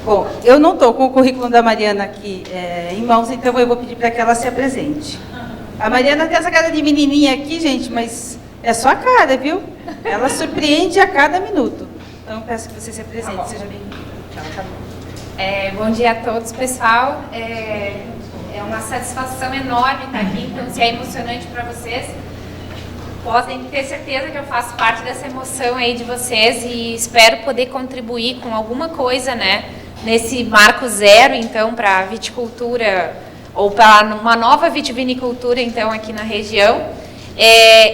Bom, eu não estou com o currículo da Mariana aqui em mãos, então eu vou pedir para que ela se apresente. A Mariana tem essa cara de menininha aqui, gente, mas é só a cara, viu? Ela surpreende a cada minuto. Então, peço que você se apresente. Seja bem-vinda. Bom dia a todos, pessoal. É uma satisfação enorme estar aqui, então, se é emocionante para vocês, podem ter certeza que eu faço parte dessa emoção aí de vocês e espero poder contribuir com alguma coisa, né, nesse marco zero, então, para a viticultura ou para uma nova vitivinicultura, então, aqui na região.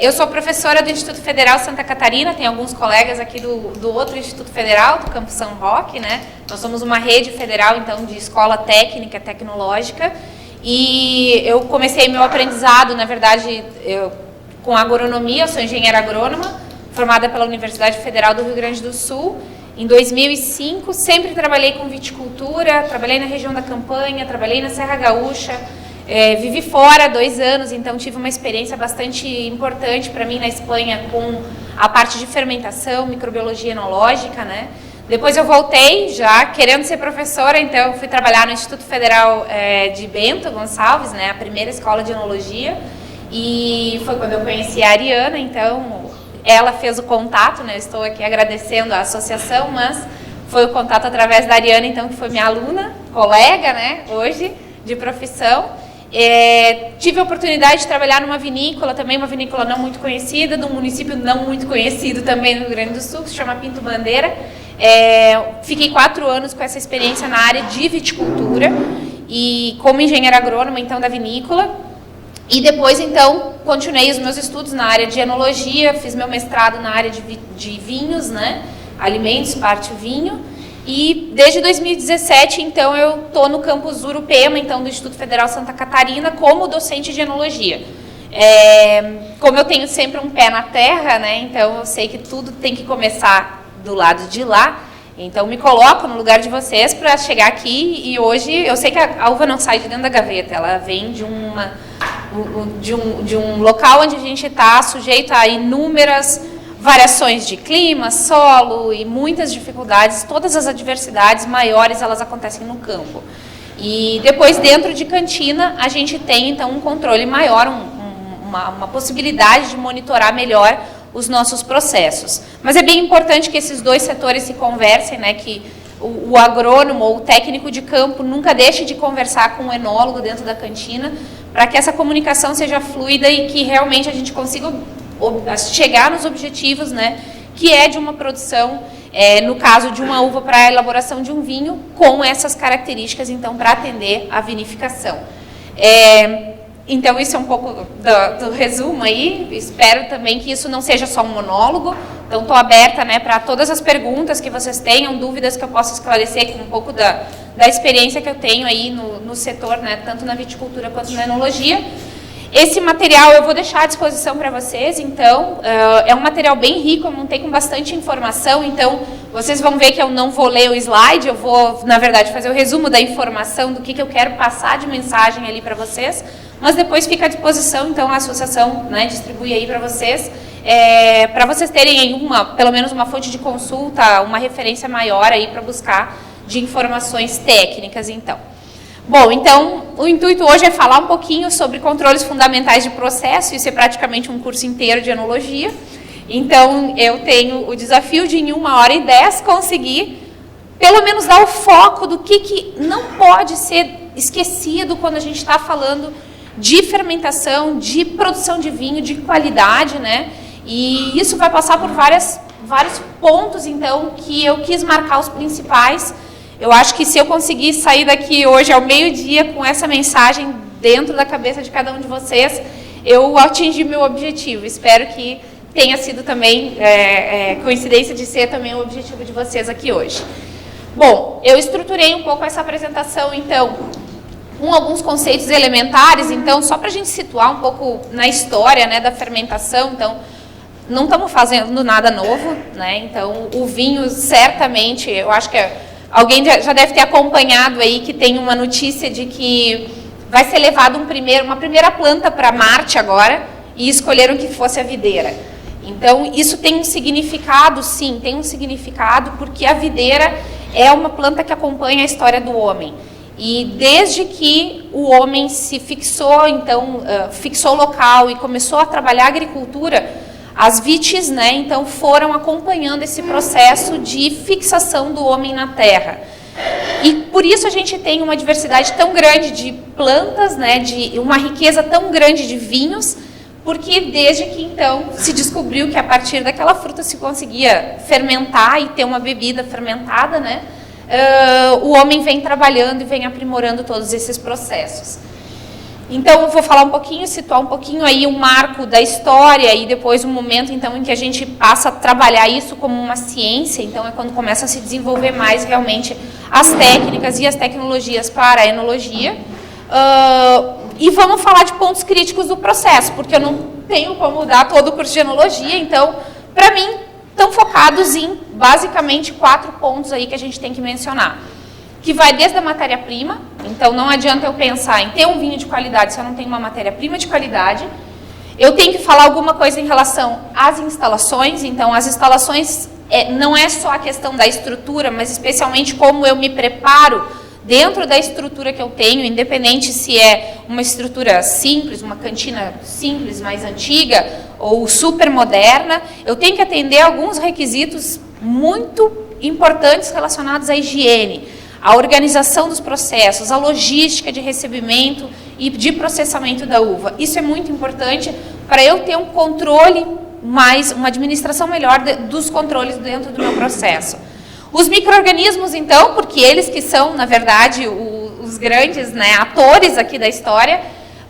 Eu sou professora do Instituto Federal Santa Catarina, tem alguns colegas aqui do outro Instituto Federal, do Campus São Roque, né? Nós somos uma rede federal, então, de escola técnica, tecnológica, e eu comecei meu aprendizado, na verdade, com agronomia, eu sou engenheira agrônoma, formada pela Universidade Federal do Rio Grande do Sul. Em 2005, sempre trabalhei com viticultura, trabalhei na região da Campanha, trabalhei na Serra Gaúcha, vivi fora 2 anos, então tive uma experiência bastante importante para mim na Espanha com a parte de fermentação, microbiologia enológica, né? Depois eu voltei, já querendo ser professora, então fui trabalhar no Instituto Federal de Bento Gonçalves, né? A primeira escola de enologia, e foi quando eu conheci a Ariana, então ela fez o contato, né? Eu estou aqui agradecendo a associação, mas foi o contato através da Ariana, então, que foi minha aluna, colega, né, hoje, de profissão. Tive a oportunidade de trabalhar numa vinícola, também uma vinícola não muito conhecida, de um município não muito conhecido também no Rio Grande do Sul, que se chama Pinto Bandeira. Fiquei 4 anos com essa experiência na área de viticultura, e como engenheira agrônoma, então, da vinícola. E depois, então, continuei os meus estudos na área de enologia, fiz meu mestrado na área de vinhos, né? Alimentos, parte vinho. E desde 2017, então, eu estou no campus Urupema, então, do Instituto Federal Santa Catarina, como docente de enologia. Como eu tenho sempre um pé na terra, né? Então, eu sei que tudo tem que começar do lado de lá. Então, me coloco no lugar de vocês para chegar aqui, e hoje eu sei que a uva não sai de dentro da gaveta, ela vem de um local onde a gente está sujeito a inúmeras variações de clima, solo e muitas dificuldades. Todas as adversidades maiores, elas acontecem no campo. E depois, dentro de cantina, a gente tem, então, um controle maior, uma possibilidade de monitorar melhor os nossos processos. Mas é bem importante que esses 2 setores se conversem, né, que o agrônomo ou o técnico de campo nunca deixe de conversar com o enólogo dentro da cantina, para que essa comunicação seja fluida e que realmente a gente consiga chegar nos objetivos, né, que é de uma produção, no caso de uma uva para a elaboração de um vinho, com essas características, então, para atender a vinificação. Então, isso é um pouco do resumo aí. Espero também que isso não seja só um monólogo. Então, estou aberta, né, para todas as perguntas que vocês tenham, dúvidas que eu possa esclarecer com um pouco da experiência que eu tenho aí no setor, né, tanto na viticultura quanto na enologia. Esse material eu vou deixar à disposição para vocês, então, é um material bem rico, eu montei com bastante informação, então, vocês vão ver que eu não vou ler o slide, eu vou, na verdade, fazer o resumo da informação, do que eu quero passar de mensagem ali para vocês, mas depois fica à disposição, então, a associação, né, distribui aí para vocês terem aí pelo menos uma fonte de consulta, uma referência maior aí para buscar de informações técnicas, então. Bom, então, o intuito hoje é falar um pouquinho sobre controles fundamentais de processo, isso é praticamente um curso inteiro de enologia. Então, eu tenho o desafio de, em 1h10, conseguir, pelo menos, dar o foco do que não pode ser esquecido quando a gente está falando de fermentação, de produção de vinho, de qualidade, né? E isso vai passar por vários pontos, então, que eu quis marcar os principais. Eu acho que se eu conseguir sair daqui hoje ao meio-dia com essa mensagem dentro da cabeça de cada um de vocês, eu atingi meu objetivo. Espero que tenha sido também coincidência de ser também o objetivo de vocês aqui hoje. Bom, eu estruturei um pouco essa apresentação, então, com alguns conceitos elementares, então, só para a gente situar um pouco na história, né, da fermentação. Então, não estamos fazendo nada novo, né? Então, o vinho, certamente, eu acho que alguém já deve ter acompanhado aí que tem uma notícia de que vai ser levado uma primeira planta para Marte agora, e escolheram que fosse a videira. Então, isso tem um significado, sim, tem um significado, porque a videira é uma planta que acompanha a história do homem. E desde que o homem se fixou, então, fixou o local e começou a trabalhar a agricultura, as vites, né, então, foram acompanhando esse processo de fixação do homem na terra. E por isso a gente tem uma diversidade tão grande de plantas, né, de uma riqueza tão grande de vinhos, porque desde que então se descobriu que a partir daquela fruta se conseguia fermentar e ter uma bebida fermentada, né, o homem vem trabalhando e vem aprimorando todos esses processos. Então, eu vou falar um pouquinho, situar um pouquinho aí um marco da história e depois um momento, então, em que a gente passa a trabalhar isso como uma ciência. Então, é quando começa a se desenvolver mais realmente as técnicas e as tecnologias para a enologia. E vamos falar de pontos críticos do processo, porque eu não tenho como dar todo o curso de enologia. Então, para mim, estão focados em, basicamente, 4 pontos aí que a gente tem que mencionar. Que vai desde a matéria-prima, então não adianta eu pensar em ter um vinho de qualidade se eu não tenho uma matéria-prima de qualidade. Eu tenho que falar alguma coisa em relação às instalações, então as instalações não é só a questão da estrutura, mas especialmente como eu me preparo dentro da estrutura que eu tenho, independente se é uma estrutura simples, uma cantina simples, mais antiga, ou super moderna, eu tenho que atender alguns requisitos muito importantes relacionados à higiene, a organização dos processos, a logística de recebimento e de processamento da uva. Isso é muito importante para eu ter um controle mais, uma administração melhor dos controles dentro do meu processo. Os micro-organismos, então, porque eles que são, na verdade, os grandes, né, atores aqui da história,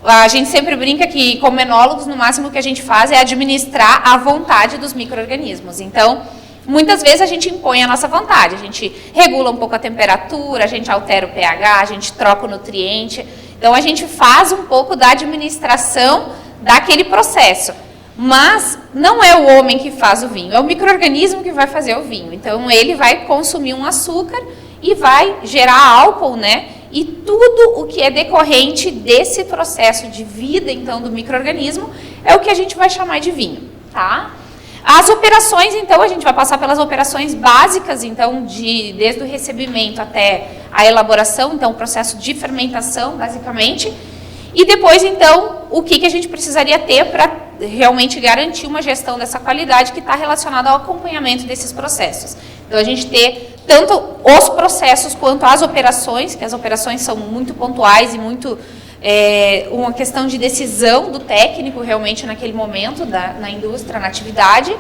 a gente sempre brinca que, como enólogos, no máximo que a gente faz é administrar a vontade dos micro-organismos. Então, muitas vezes a gente impõe a nossa vontade, a gente regula um pouco a temperatura, a gente altera o pH, a gente troca o nutriente. Então, a gente faz um pouco da administração daquele processo. Mas não é o homem que faz o vinho, é o micro-organismo que vai fazer o vinho. Então, ele vai consumir um açúcar e vai gerar álcool, né? E tudo o que é decorrente desse processo de vida, então, do micro-organismo, é o que a gente vai chamar de vinho, tá? As operações, então, a gente vai passar pelas operações básicas, então, desde o recebimento até a elaboração, então, o processo de fermentação, basicamente. E depois, então, o que a gente precisaria ter para realmente garantir uma gestão dessa qualidade que está relacionada ao acompanhamento desses processos. Então, a gente ter tanto os processos quanto as operações, que as operações são muito pontuais e muito uma questão de decisão do técnico realmente naquele momento, na indústria, na atividade.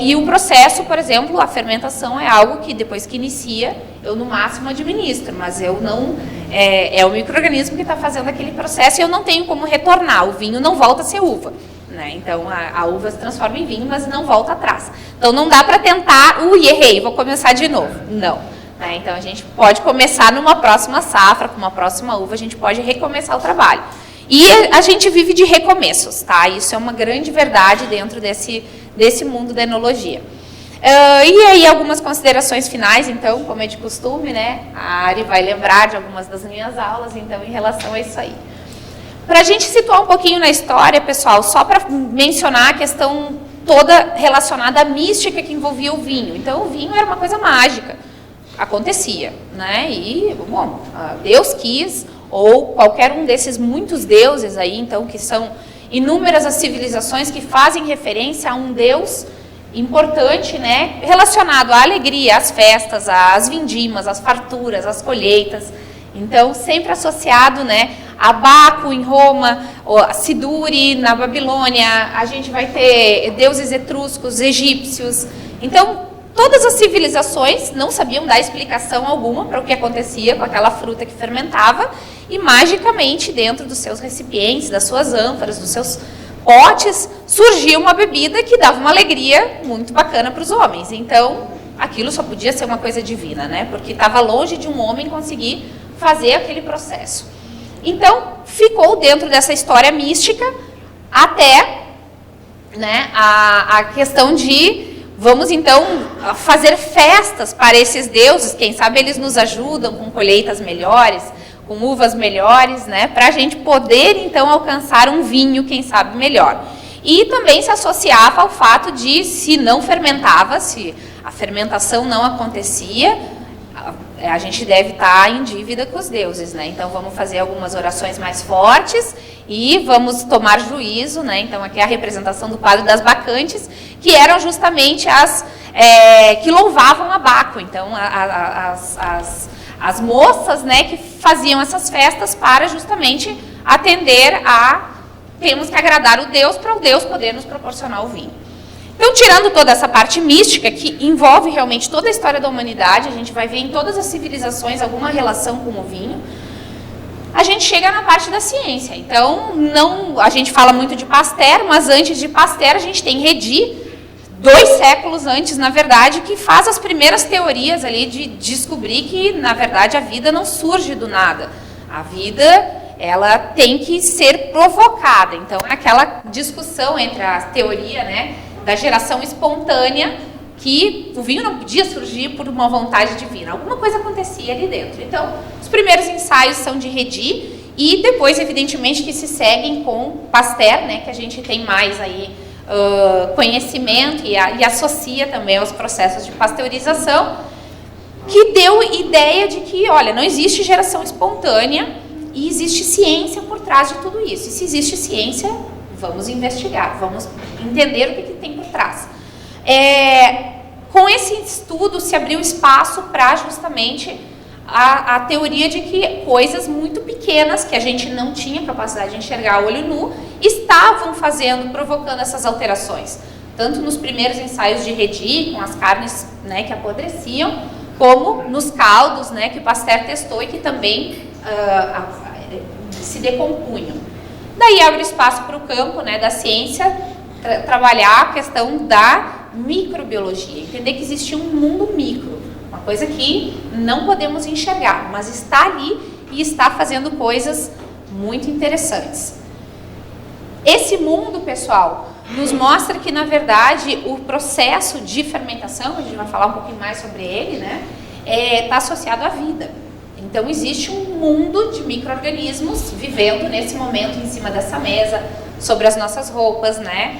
E o processo, por exemplo, a fermentação é algo que depois que inicia, eu no máximo administro, mas eu não, é o micro-organismo que está fazendo aquele processo e eu não tenho como retornar, o vinho não volta a ser uva. Né? Então, a uva se transforma em vinho, mas não volta atrás. Então, não dá para tentar, errei, vou começar de novo. Não. Né? Então, a gente pode começar numa próxima safra, com uma próxima uva, a gente pode recomeçar o trabalho. E a gente vive de recomeços, tá? Isso é uma grande verdade dentro desse mundo da enologia. E aí, algumas considerações finais, então, como é de costume, né? A Ari vai lembrar de algumas das minhas aulas, então, em relação a isso aí. Para a gente situar um pouquinho na história, pessoal, só para mencionar a questão toda relacionada à mística que envolvia o vinho. Então, o vinho era uma coisa mágica, acontecia, né? E, bom, Deus quis, ou qualquer um desses muitos deuses aí, então, que são inúmeras as civilizações que fazem referência a um Deus importante, né? Relacionado à alegria, às festas, às vindimas, às farturas, às colheitas. Então, sempre associado, né, a Baco em Roma, a Siduri na Babilônia, a gente vai ter deuses etruscos, egípcios. Então, todas as civilizações não sabiam dar explicação alguma para o que acontecia com aquela fruta que fermentava e, magicamente, dentro dos seus recipientes, das suas ânforas, dos seus potes, surgia uma bebida que dava uma alegria muito bacana para os homens. Então, aquilo só podia ser uma coisa divina, né, porque estava longe de um homem conseguir fazer aquele processo. Então, ficou dentro dessa história mística até, né, a questão de, vamos então fazer festas para esses deuses, quem sabe eles nos ajudam com colheitas melhores, com uvas melhores, né, para a gente poder então alcançar um vinho, quem sabe, melhor. E também se associava ao fato de, se não fermentava, se a fermentação não acontecia, a gente deve estar em dívida com os deuses, né? Então vamos fazer algumas orações mais fortes e vamos tomar juízo, né? Então aqui é a representação do quadro das bacantes, que eram justamente as que louvavam a Baco. Então as moças, né, que faziam essas festas para justamente atender a temos que agradar o Deus para o Deus poder nos proporcionar o vinho. Então, tirando toda essa parte mística, que envolve realmente toda a história da humanidade, a gente vai ver em todas as civilizações alguma relação com o vinho, a gente chega na parte da ciência. Então, a gente fala muito de Pasteur, mas antes de Pasteur a gente tem Redi, 2 séculos antes, na verdade, que faz as primeiras teorias ali de descobrir que, na verdade, a vida não surge do nada. A vida, ela tem que ser provocada. Então, é aquela discussão entre a teoria, né, da geração espontânea, que o vinho não podia surgir por uma vontade divina. Alguma coisa acontecia ali dentro. Então, os primeiros ensaios são de Redi e depois, evidentemente, que se seguem com Pasteur, né, que a gente tem mais aí conhecimento e associa também aos processos de pasteurização, que deu ideia de que, olha, não existe geração espontânea e existe ciência por trás de tudo isso. E se existe ciência, vamos investigar, vamos entender o que tem por trás. Com esse estudo se abriu espaço para justamente a teoria de que coisas muito pequenas, que a gente não tinha capacidade de enxergar a olho nu, estavam provocando essas alterações. Tanto nos primeiros ensaios de Redi, com as carnes, né, que apodreciam, como nos caldos, né, que o Pasteur testou e que também se decompunham. Daí abre espaço para o campo, né, da ciência, trabalhar a questão da microbiologia, entender que existe um mundo micro, uma coisa que não podemos enxergar, mas está ali e está fazendo coisas muito interessantes. Esse mundo, pessoal, nos mostra que, na verdade, o processo de fermentação, a gente vai falar um pouquinho mais sobre ele, né, está associado à vida. Então, existe um mundo de micro-organismos vivendo nesse momento em cima dessa mesa, sobre as nossas roupas, né?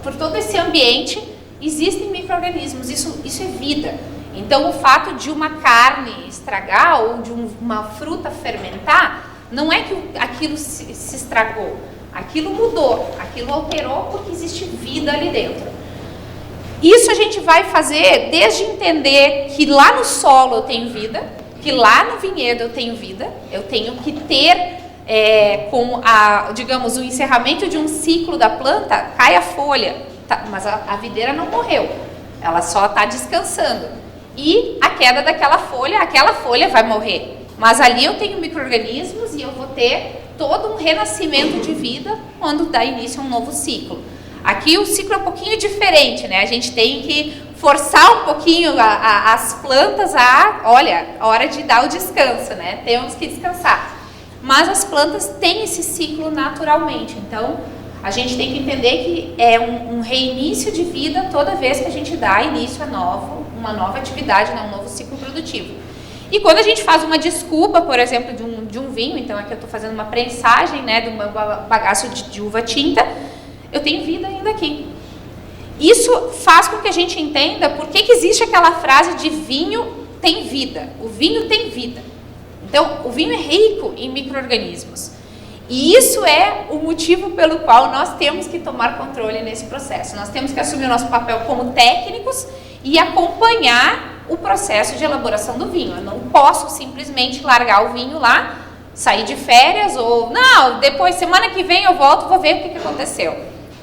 Por todo esse ambiente, existem micro-organismos, isso é vida. Então, o fato de uma carne estragar ou de uma fruta fermentar, não é que aquilo se estragou, aquilo mudou, aquilo alterou porque existe vida ali dentro. Isso a gente vai fazer desde entender que lá no solo eu tenho vida, que lá no vinhedo eu tenho vida, eu tenho que ter, digamos, o encerramento de um ciclo da planta, cai a folha, tá, mas a videira não morreu, ela só está descansando. E a queda daquela folha, aquela folha vai morrer. Mas ali eu tenho micro-organismos e eu vou ter todo um renascimento de vida quando dá início a um novo ciclo. Aqui o ciclo é um pouquinho diferente, né? A gente tem que forçar um pouquinho as plantas olha, hora de dar o descanso, né? Temos que descansar. Mas as plantas têm esse ciclo naturalmente, então a gente tem que entender que é um reinício de vida toda vez que a gente dá início a uma nova atividade, né? Um novo ciclo produtivo. E quando a gente faz uma desculpa, por exemplo, de um vinho, então aqui eu estou fazendo uma prensagem, né, de um bagaço de uva tinta, eu tenho vida ainda aqui. Isso faz com que a gente entenda por que existe aquela frase de vinho tem vida. O vinho tem vida. Então, o vinho é rico em micro-organismos. E isso é o motivo pelo qual nós temos que tomar controle nesse processo. Nós temos que assumir o nosso papel como técnicos e acompanhar o processo de elaboração do vinho. Eu não posso simplesmente largar o vinho lá, sair de férias ou... Não, depois, semana que vem eu volto, vou ver o que aconteceu.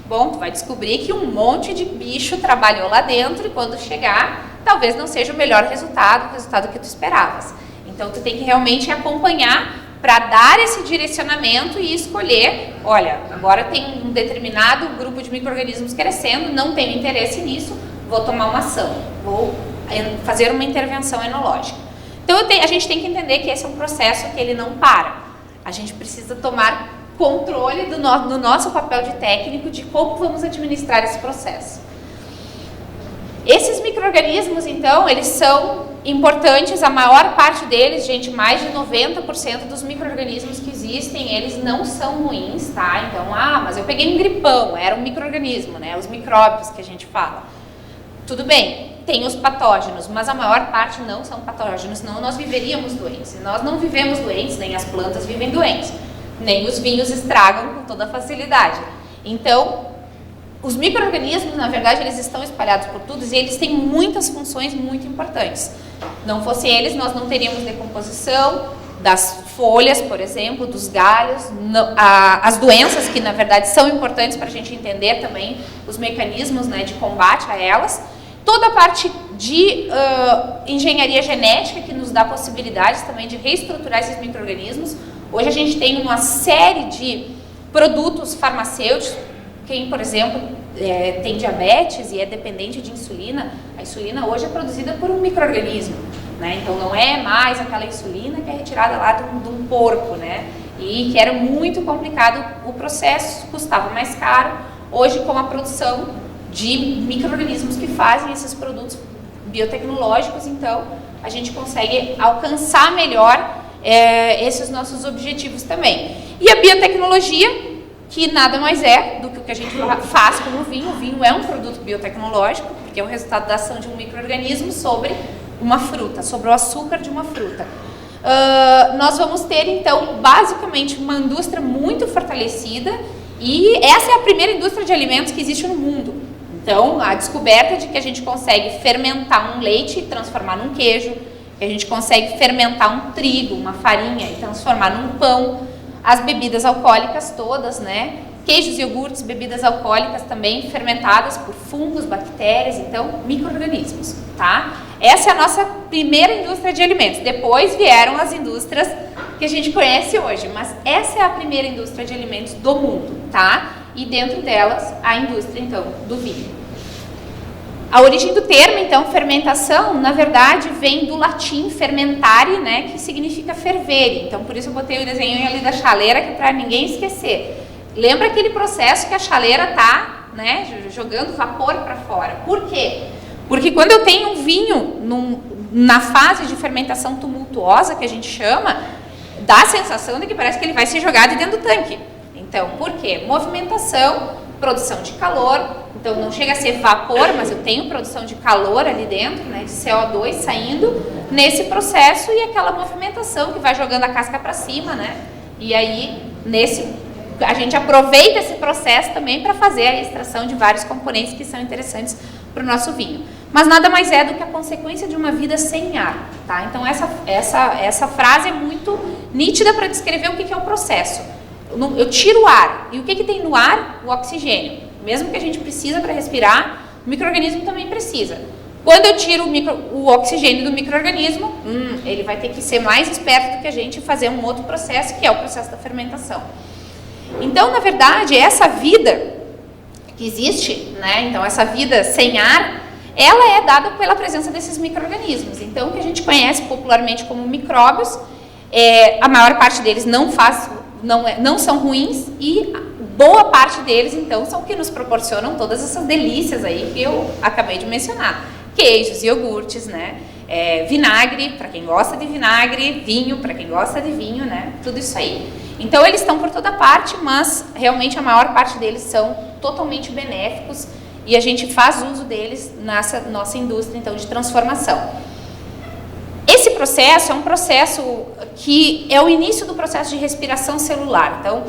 Bom, tu vai descobrir que um monte de bicho trabalhou lá dentro e quando chegar, talvez não seja o melhor resultado, o resultado que tu esperavas. Então, tu tem que realmente acompanhar para dar esse direcionamento e escolher, olha, agora tem um determinado grupo de micro-organismos crescendo, não tenho interesse nisso, vou tomar uma ação, vou fazer uma intervenção enológica. Então, a gente tem que entender que esse é um processo que ele não para. A gente precisa tomar controle do nosso papel de técnico, de como vamos administrar esse processo. Esses micro-organismos, então, eles são importantes, a maior parte deles, gente, mais de 90% dos micro-organismos que existem, eles não são ruins, tá? Então, mas eu peguei um gripão, era um micro-organismo, né? Os micróbios que a gente fala. Tudo bem, tem os patógenos, mas a maior parte não são patógenos, senão nós viveríamos doentes. E nós não vivemos doentes, nem as plantas vivem doentes, nem os vinhos estragam com toda facilidade. Então, os micro-organismos, na verdade, eles estão espalhados por tudo e eles têm muitas funções muito importantes. Não fossem eles, nós não teríamos decomposição das folhas, por exemplo, dos galhos, as doenças que, na verdade, são importantes para a gente entender também os mecanismos, né, de combate a elas. Toda a parte de engenharia genética, que nos dá possibilidades também de reestruturar esses micro-organismos. Hoje a gente tem uma série de produtos farmacêuticos. Quem, por exemplo, tem diabetes e é dependente de insulina, a insulina hoje é produzida por um micro-organismo, né? Então não é mais aquela insulina que é retirada lá de um porco, né? E que era muito complicado o processo, custava mais caro. Hoje, com a produção de micro-organismos que fazem esses produtos biotecnológicos, então a gente consegue alcançar melhor esses nossos objetivos também. E a biotecnologia, que nada mais é do que o que a gente faz com o vinho. O vinho é um produto biotecnológico, porque é o resultado da ação de um micro-organismo sobre uma fruta, sobre o açúcar de uma fruta. Nós vamos ter, então, basicamente uma indústria muito fortalecida, e essa é a primeira indústria de alimentos que existe no mundo. Então, a descoberta de que a gente consegue fermentar um leite e transformar num queijo, que a gente consegue fermentar um trigo, uma farinha e transformar num pão, as bebidas alcoólicas todas, né? Queijos, iogurtes, bebidas alcoólicas também fermentadas por fungos, bactérias, então micro-organismos, tá? Essa é a nossa primeira indústria de alimentos. Depois vieram as indústrias que a gente conhece hoje, mas essa é a primeira indústria de alimentos do mundo, tá? E dentro delas a indústria, então, do vinho. A origem do termo, então, fermentação, na verdade, vem do latim fermentare, né, que significa ferver. Então, por isso eu botei o desenho ali da chaleira, que é para ninguém esquecer. Lembra aquele processo que a chaleira tá, né, jogando vapor para fora. Por quê? Porque quando eu tenho um vinho na fase de fermentação tumultuosa, que a gente chama, dá a sensação de que parece que ele vai ser jogado dentro do tanque. Então, por quê? Movimentação, produção de calor. Então, não chega a ser vapor, mas eu tenho produção de calor ali dentro, né, de CO2 saindo nesse processo e aquela movimentação que vai jogando a casca para cima, né? E aí, a gente aproveita esse processo também para fazer a extração de vários componentes que são interessantes para o nosso vinho. Mas nada mais é do que a consequência de uma vida sem ar, tá? Então, essa frase é muito nítida para descrever o que é o processo. Eu tiro o ar. E o que tem no ar? O oxigênio. Mesmo que a gente precisa para respirar, o micro-organismo também precisa. Quando eu tiro o oxigênio do micro-organismo, ele vai ter que ser mais esperto do que a gente e fazer um outro processo, que é o processo da fermentação. Então, na verdade, essa vida que existe, né? Então, essa vida sem ar, ela é dada pela presença desses micro-organismos. Então, o que a gente conhece popularmente como micróbios, a maior parte deles não são ruins e boa parte deles, então, são que nos proporcionam todas essas delícias aí que eu acabei de mencionar. Queijos, iogurtes, né? Vinagre, para quem gosta de vinagre, vinho, para quem gosta de vinho, né? Tudo isso aí. Então, eles estão por toda parte, mas realmente a maior parte deles são totalmente benéficos e a gente faz uso deles nessa nossa indústria, então, de transformação. Esse processo é um processo que é o início do processo de respiração celular. Então,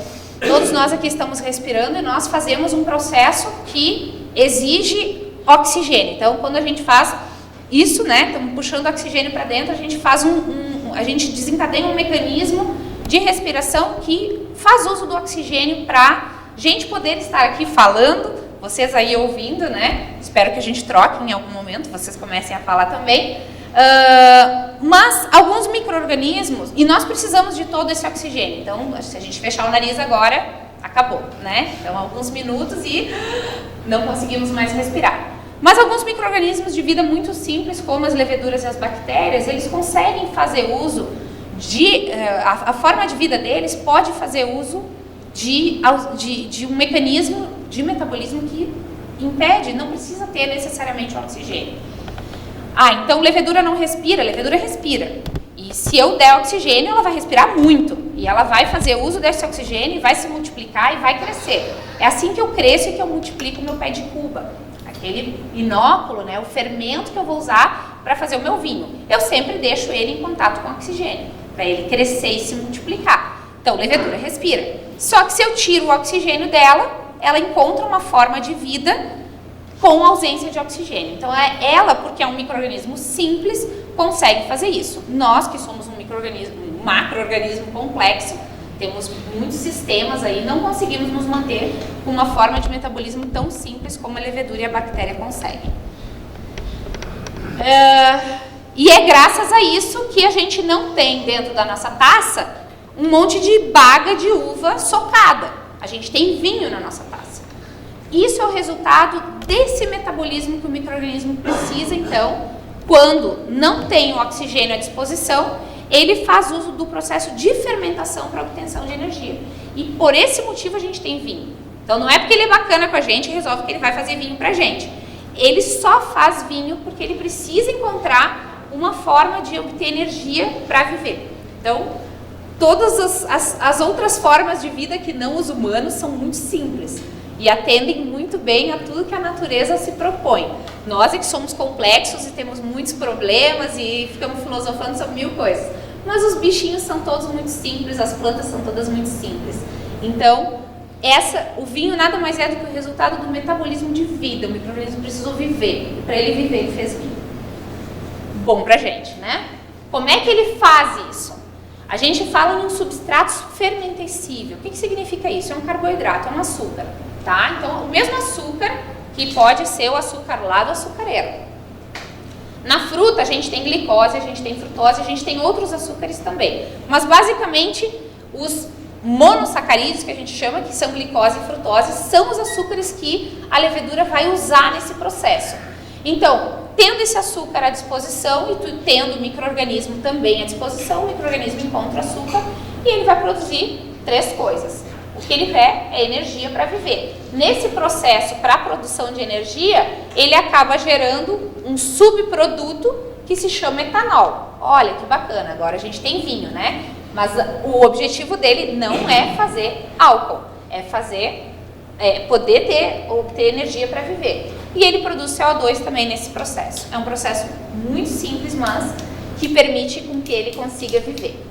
todos nós aqui estamos respirando e nós fazemos um processo que exige oxigênio. Então, quando a gente faz isso, né, estamos puxando oxigênio para dentro, a gente faz a gente desencadeia um mecanismo de respiração que faz uso do oxigênio para a gente poder estar aqui falando, vocês aí ouvindo, né? Espero que a gente troque em algum momento, vocês comecem a falar também. Mas alguns micro-organismos, e nós precisamos de todo esse oxigênio, então se a gente fechar o nariz agora, acabou, né? Então alguns minutos e não conseguimos mais respirar. Mas alguns micro-organismos de vida muito simples, como as leveduras e as bactérias, eles conseguem fazer uso a forma de vida deles pode fazer uso de um mecanismo de metabolismo que impede, não precisa ter necessariamente o oxigênio. Então levedura não respira, levedura respira. E se eu der oxigênio, ela vai respirar muito. E ela vai fazer uso desse oxigênio, vai se multiplicar e vai crescer. É assim que eu cresço e que eu multiplico o meu pé de cuba. aquele inóculo, né, o fermento que eu vou usar para fazer o meu vinho. Eu sempre deixo ele em contato com oxigênio, para ele crescer e se multiplicar. Então, levedura respira. Só que se eu tiro o oxigênio dela, ela encontra uma forma de vida com ausência de oxigênio. Então, ela, porque é um micro-organismo simples, consegue fazer isso. Nós, que somos um macro-organismo complexo, temos muitos sistemas aí, não conseguimos nos manter com uma forma de metabolismo tão simples como a levedura e a bactéria conseguem. E é graças a isso que a gente não tem dentro da nossa taça um monte de baga de uva socada. A gente tem vinho na nossa taça. Isso é o resultado desse metabolismo que o micro-organismo precisa, então, quando não tem o oxigênio à disposição, ele faz uso do processo de fermentação para obtenção de energia. E por esse motivo a gente tem vinho. Então não é porque ele é bacana com a gente e resolve que ele vai fazer vinho para a gente. Ele só faz vinho porque ele precisa encontrar uma forma de obter energia para viver. Então, todas as outras formas de vida que não os humanos são muito simples e atendem muito bem a tudo que a natureza se propõe. Nós é que somos complexos e temos muitos problemas e ficamos filosofando sobre mil coisas. Mas os bichinhos são todos muito simples, as plantas são todas muito simples. Então, o vinho nada mais é do que o resultado do metabolismo de vida. O micro-organismo precisou viver. E para ele viver, ele fez vinho. Bom pra gente, né? Como é que ele faz isso? A gente fala em um substrato fermentescível. O que significa isso? É um carboidrato, é um açúcar. Tá? Então, o mesmo açúcar, que pode ser o açúcar lá do açucareiro. Na fruta, a gente tem glicose, a gente tem frutose, a gente tem outros açúcares também. Mas, basicamente, os monossacarídeos, que a gente chama, que são glicose e frutose, são os açúcares que a levedura vai usar nesse processo. Então, tendo esse açúcar à disposição e tendo o micro-organismo também à disposição, o micro-organismo encontra açúcar e ele vai produzir 3 coisas. O que ele quer é energia para viver. Nesse processo, para a produção de energia, ele acaba gerando um subproduto que se chama etanol. Olha que bacana, agora a gente tem vinho, né? Mas o objetivo dele não é fazer álcool, é poder obter energia para viver. E ele produz CO2 também nesse processo. É um processo muito simples, mas que permite com que ele consiga viver.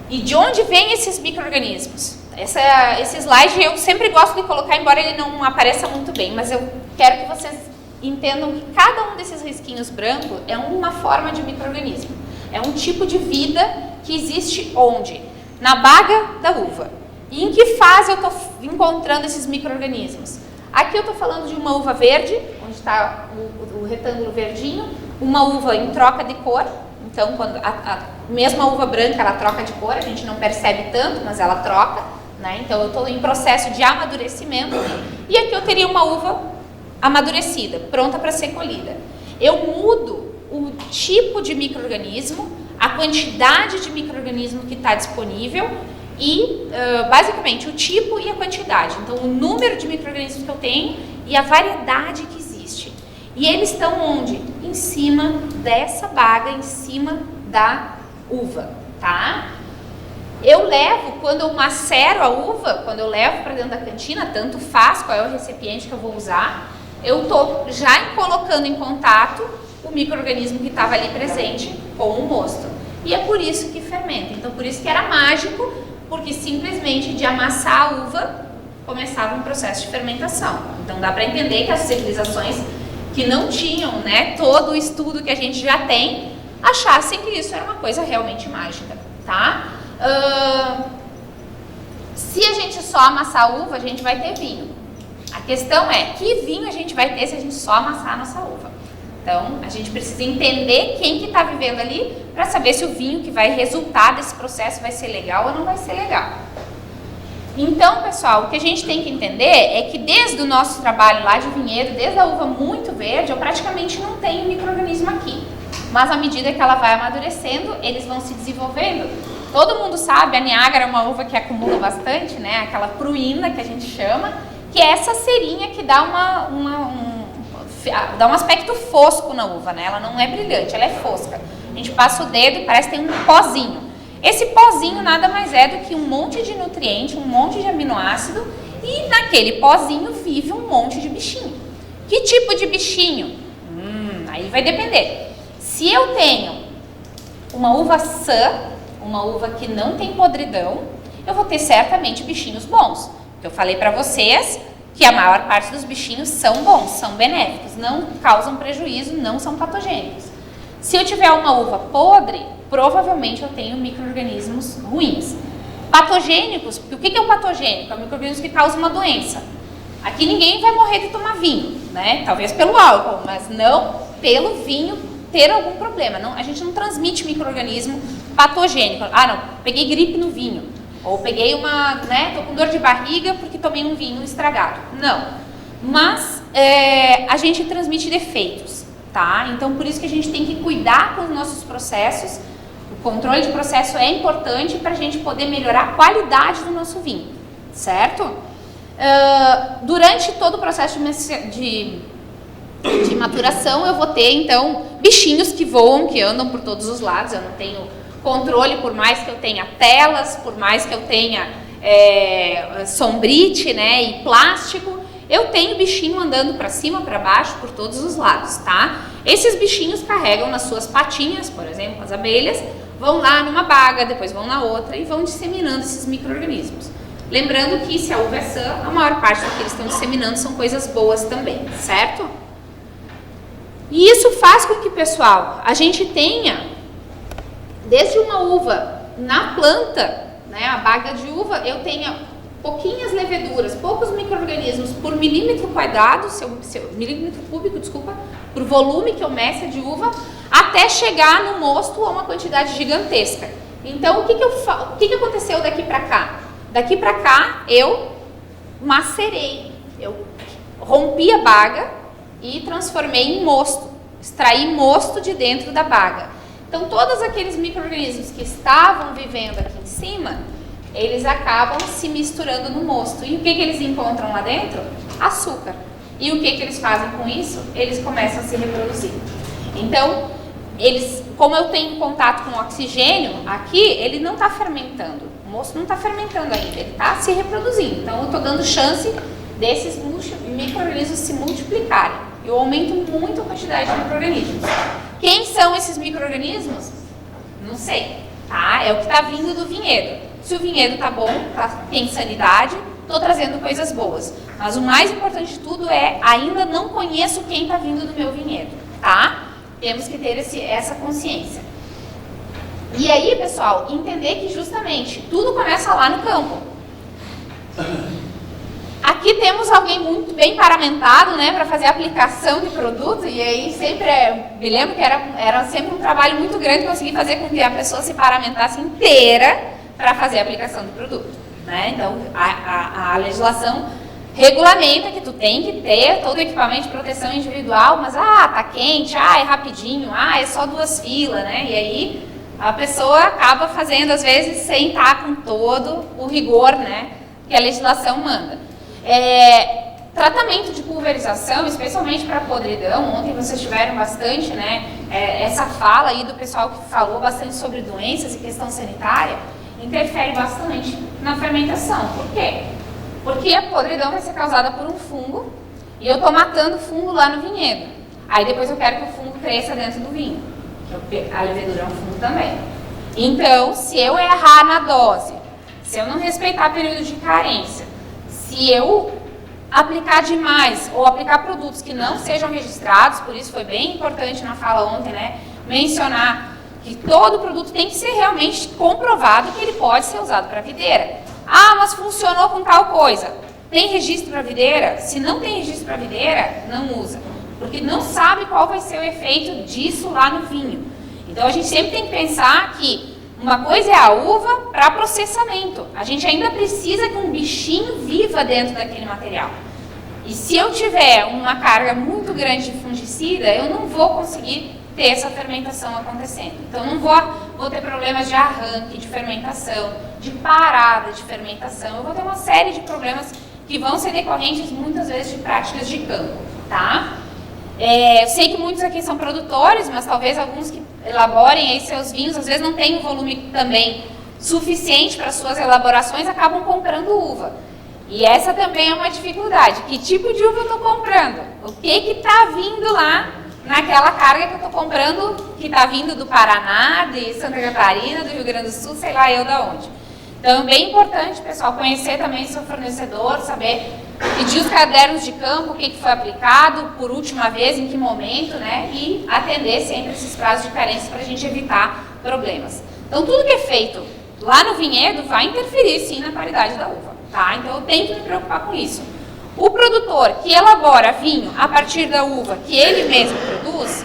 E de onde vêm esses micro-organismos? Esse slide eu sempre gosto de colocar, embora ele não apareça muito bem, mas eu quero que vocês entendam que cada um desses risquinhos brancos é uma forma de micro-organismo. É um tipo de vida que existe onde? Na baga da uva. E em que fase eu estou encontrando esses micro-organismos? Aqui eu estou falando de uma uva verde, onde está o retângulo verdinho, uma uva em troca de cor. Então, quando a mesma uva branca, ela troca de cor, a gente não percebe tanto, mas ela troca, né? Então, eu estou em processo de amadurecimento. E aqui eu teria uma uva amadurecida, pronta para ser colhida. Eu mudo o tipo de micro-organismo, a quantidade de micro-organismo que está disponível e, basicamente, o tipo e a quantidade. Então, o número de micro-organismos que eu tenho e a variedade que existe. E eles estão onde? Em cima dessa baga, em cima da uva, tá? Eu levo, quando eu macero a uva, quando eu levo para dentro da cantina, tanto faz qual é o recipiente que eu vou usar, eu estou já colocando em contato o micro-organismo que estava ali presente com o mosto. E é por isso que fermenta. Então, por isso que era mágico, porque simplesmente de amassar a uva começava um processo de fermentação. Então, dá para entender que as civilizações que não tinham, né, todo o estudo que a gente já tem, achassem que isso era uma coisa realmente mágica, tá? Se a gente só amassar a uva, a gente vai ter vinho. A questão é, que vinho a gente vai ter se a gente só amassar a nossa uva? Então, a gente precisa entender quem que está vivendo ali para saber se o vinho que vai resultar desse processo vai ser legal ou não vai ser legal. Então, pessoal, o que a gente tem que entender é que desde o nosso trabalho lá de vinhedo, desde a uva muito verde, eu praticamente não tenho micro-organismo aqui. Mas à medida que ela vai amadurecendo, eles vão se desenvolvendo. Todo mundo sabe, a Niágara é uma uva que acumula bastante, né? Aquela pruína que a gente chama, que é essa cerinha que dá dá um aspecto fosco na uva, né? Ela não é brilhante, ela é fosca. A gente passa o dedo e parece que tem um pozinho. Esse pozinho nada mais é do que um monte de nutriente, um monte de aminoácido, e naquele pozinho vive um monte de bichinho. Que tipo de bichinho? Aí vai depender. Se eu tenho uma uva sã, uma uva que não tem podridão, eu vou ter certamente bichinhos bons. Eu falei para vocês que a maior parte dos bichinhos são bons, são benéficos, não causam prejuízo, não são patogênicos. Se eu tiver uma uva podre, provavelmente eu tenho micro-organismos ruins. Patogênicos, o que é o patogênico? É um micro-organismo que causa uma doença. Aqui ninguém vai morrer de tomar vinho, né? Talvez pelo álcool, mas não pelo vinho ter algum problema. Não, a gente não transmite micro-organismo patogênico. Ah, não, peguei gripe no vinho. Ou peguei tô com dor de barriga porque tomei um vinho estragado. Não. Mas a gente transmite defeitos, tá? Então, por isso que a gente tem que cuidar com os nossos processos. O controle de processo é importante para a gente poder melhorar a qualidade do nosso vinho, certo? Durante todo o processo de maturação, eu vou ter, então, bichinhos que voam, que andam por todos os lados. Eu não tenho controle, por mais que eu tenha telas, por mais que eu tenha sombrite, né, e plástico, eu tenho bichinho andando para cima, para baixo, por todos os lados, tá? Esses bichinhos carregam nas suas patinhas, por exemplo, as abelhas, vão lá numa baga, depois vão na outra e vão disseminando esses micro-organismos. Lembrando que se a uva é sã, a maior parte do que eles estão disseminando são coisas boas também, certo? E isso faz com que, pessoal, a gente tenha, desde uma uva na planta, né, a baga de uva, eu tenha pouquinhas leveduras, poucos micro-organismos por milímetro quadrado, milímetro cúbico, desculpa, por volume que eu meço de uva, até chegar no mosto a uma quantidade gigantesca. Então, o que aconteceu daqui para cá? Daqui para cá, eu macerei, eu rompi a baga e transformei em mosto, extraí mosto de dentro da baga. Então, todos aqueles micro-organismos que estavam vivendo aqui em cima, eles acabam se misturando no mosto. E o que eles encontram lá dentro? Açúcar. E o que eles fazem com isso? Eles começam a se reproduzir. Então, como eu tenho contato com o oxigênio, aqui ele não está fermentando. O mosto não está fermentando ainda, ele está se reproduzindo. Então, eu estou dando chance desses micro-organismos se multiplicarem. Eu aumento muito a quantidade de micro-organismos. Quem são esses micro-organismos? Não sei, tá? É o que está vindo do vinhedo. Se o vinhedo está bom, tem sanidade, estou trazendo coisas boas. Mas o mais importante de tudo ainda não conheço quem está vindo do meu vinhedo, tá? Temos que ter essa consciência. E aí, pessoal, entender que justamente tudo começa lá no campo. Aqui temos alguém muito bem paramentado, né, para fazer a aplicação de produto, e aí sempre, me lembro que era sempre um trabalho muito grande conseguir fazer com que a pessoa se paramentasse inteira para fazer a aplicação do produto, né? Então, a legislação regulamenta que tu tem que ter todo o equipamento de proteção individual, mas, tá quente, é rapidinho, é só 2 filas, né? E aí, a pessoa acaba fazendo, às vezes, sem estar com todo o rigor, né, que a legislação manda. Tratamento de pulverização, especialmente para podridão, ontem vocês tiveram bastante, né, essa fala aí do pessoal que falou bastante sobre doenças e questão sanitária, interfere bastante na fermentação. Por quê? Porque a podridão vai ser causada por um fungo e eu estou matando o fungo lá no vinhedo. Aí depois eu quero que o fungo cresça dentro do vinho. A levedura é um fungo também. Então, se eu errar na dose, se eu não respeitar período de carência, se eu aplicar demais ou aplicar produtos que não sejam registrados, por isso foi bem importante na fala ontem, né, mencionar que todo produto tem que ser realmente comprovado que ele pode ser usado para videira. Mas funcionou com tal coisa. Tem registro para videira? Se não tem registro para videira, não usa. Porque não sabe qual vai ser o efeito disso lá no vinho. Então, a gente sempre tem que pensar que uma coisa é a uva para processamento. A gente ainda precisa que um bichinho viva dentro daquele material. E se eu tiver uma carga muito grande de fungicida, eu não vou conseguir ter essa fermentação acontecendo. Então, não vou ter problemas de arranque, de fermentação, de parada de fermentação. Eu vou ter uma série de problemas que vão ser decorrentes, muitas vezes, de práticas de campo, tá? Eu sei que muitos aqui são produtores, mas talvez alguns que elaborem aí seus vinhos, às vezes não tem um volume também suficiente para suas elaborações, acabam comprando uva. E essa também é uma dificuldade. Que tipo de uva eu estou comprando? O que está vindo lá naquela carga que eu estou comprando, que está vindo do Paraná, de Santa Catarina, do Rio Grande do Sul, sei lá eu da onde. Então, é bem importante, pessoal, conhecer também seu fornecedor, saber pedir os cadernos de campo, o que foi aplicado, por última vez, em que momento, né? E atender sempre esses prazos de carência para a gente evitar problemas. Então, tudo que é feito lá no vinhedo vai interferir, sim, na qualidade da uva, tá? Então, eu tenho que me preocupar com isso. O produtor que elabora vinho a partir da uva que ele mesmo produz,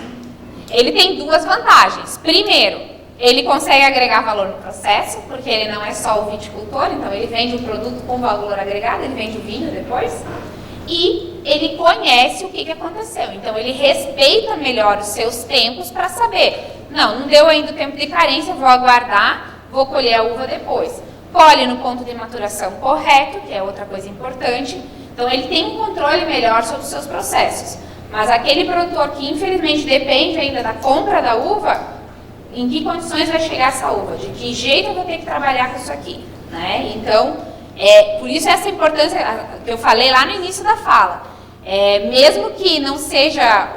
ele tem duas vantagens. Primeiro, ele consegue agregar valor no processo, porque ele não é só o viticultor, então ele vende um produto com valor agregado, ele vende o vinho depois, e ele conhece o que aconteceu. Então, ele respeita melhor os seus tempos para saber, não deu ainda o tempo de carência, vou aguardar, vou colher a uva depois. Colhe no ponto de maturação correto, que é outra coisa importante. Então, ele tem um controle melhor sobre os seus processos. Mas aquele produtor que, infelizmente, depende ainda da compra da uva, em que condições vai chegar essa uva? De que jeito eu vou ter que trabalhar com isso aqui? Né? Então, por isso essa importância que eu falei lá no início da fala. Mesmo que não seja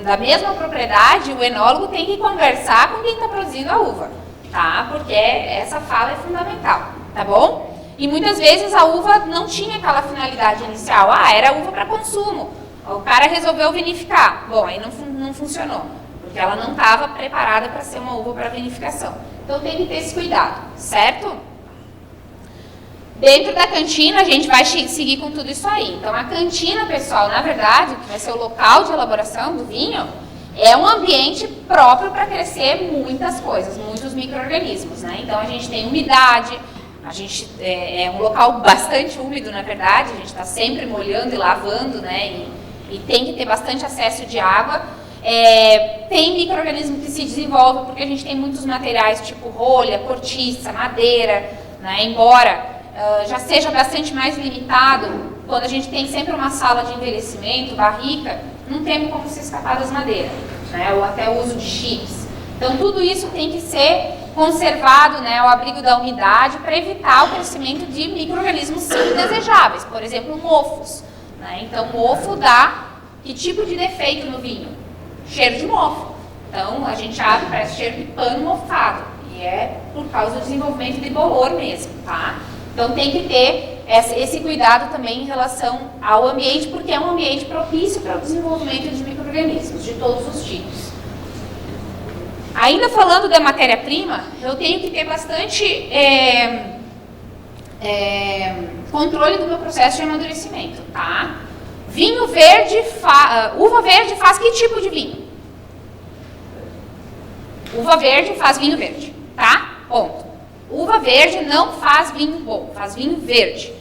da mesma propriedade, o enólogo tem que conversar com quem está produzindo a uva. Tá? Porque essa fala é fundamental. Tá bom? E muitas vezes a uva não tinha aquela finalidade inicial. Era uva para consumo. O cara resolveu vinificar. Bom, aí não funcionou. Porque ela não estava preparada para ser uma uva para vinificação. Então tem que ter esse cuidado, certo? Dentro da cantina a gente vai seguir com tudo isso aí. Então a cantina, pessoal, na verdade, que vai ser o local de elaboração do vinho, é um ambiente próprio para crescer muitas coisas, muitos micro-organismos, né? Então a gente tem umidade, a gente é um local bastante úmido, na verdade, a gente está sempre molhando e lavando, né? E tem que ter bastante acesso de água. Tem micro-organismo que se desenvolve porque a gente tem muitos materiais tipo rolha, cortiça, madeira, né? Embora já seja bastante mais limitado, quando a gente tem sempre uma sala de envelhecimento, barrica, não tem como se escapar das madeiras, né? Ou até o uso de chips. Então tudo isso tem que ser conservado, né, ao abrigo da umidade para evitar o crescimento de micro-organismos indesejáveis, por exemplo, mofos. Né? Então mofo dá que tipo de defeito no vinho? Cheiro de mofo. Então, a gente abre, parece cheiro de pano mofado. E é por causa do desenvolvimento de bolor mesmo, tá? Então, tem que ter esse cuidado também em relação ao ambiente, porque é um ambiente propício para o desenvolvimento de micro-organismos, de todos os tipos. Ainda falando da matéria-prima, eu tenho que ter bastante controle do meu processo de amadurecimento, tá? Vinho verde, uva verde faz que tipo de vinho? Uva verde faz vinho verde, tá? Ponto. Uva verde não faz vinho bom, faz vinho verde.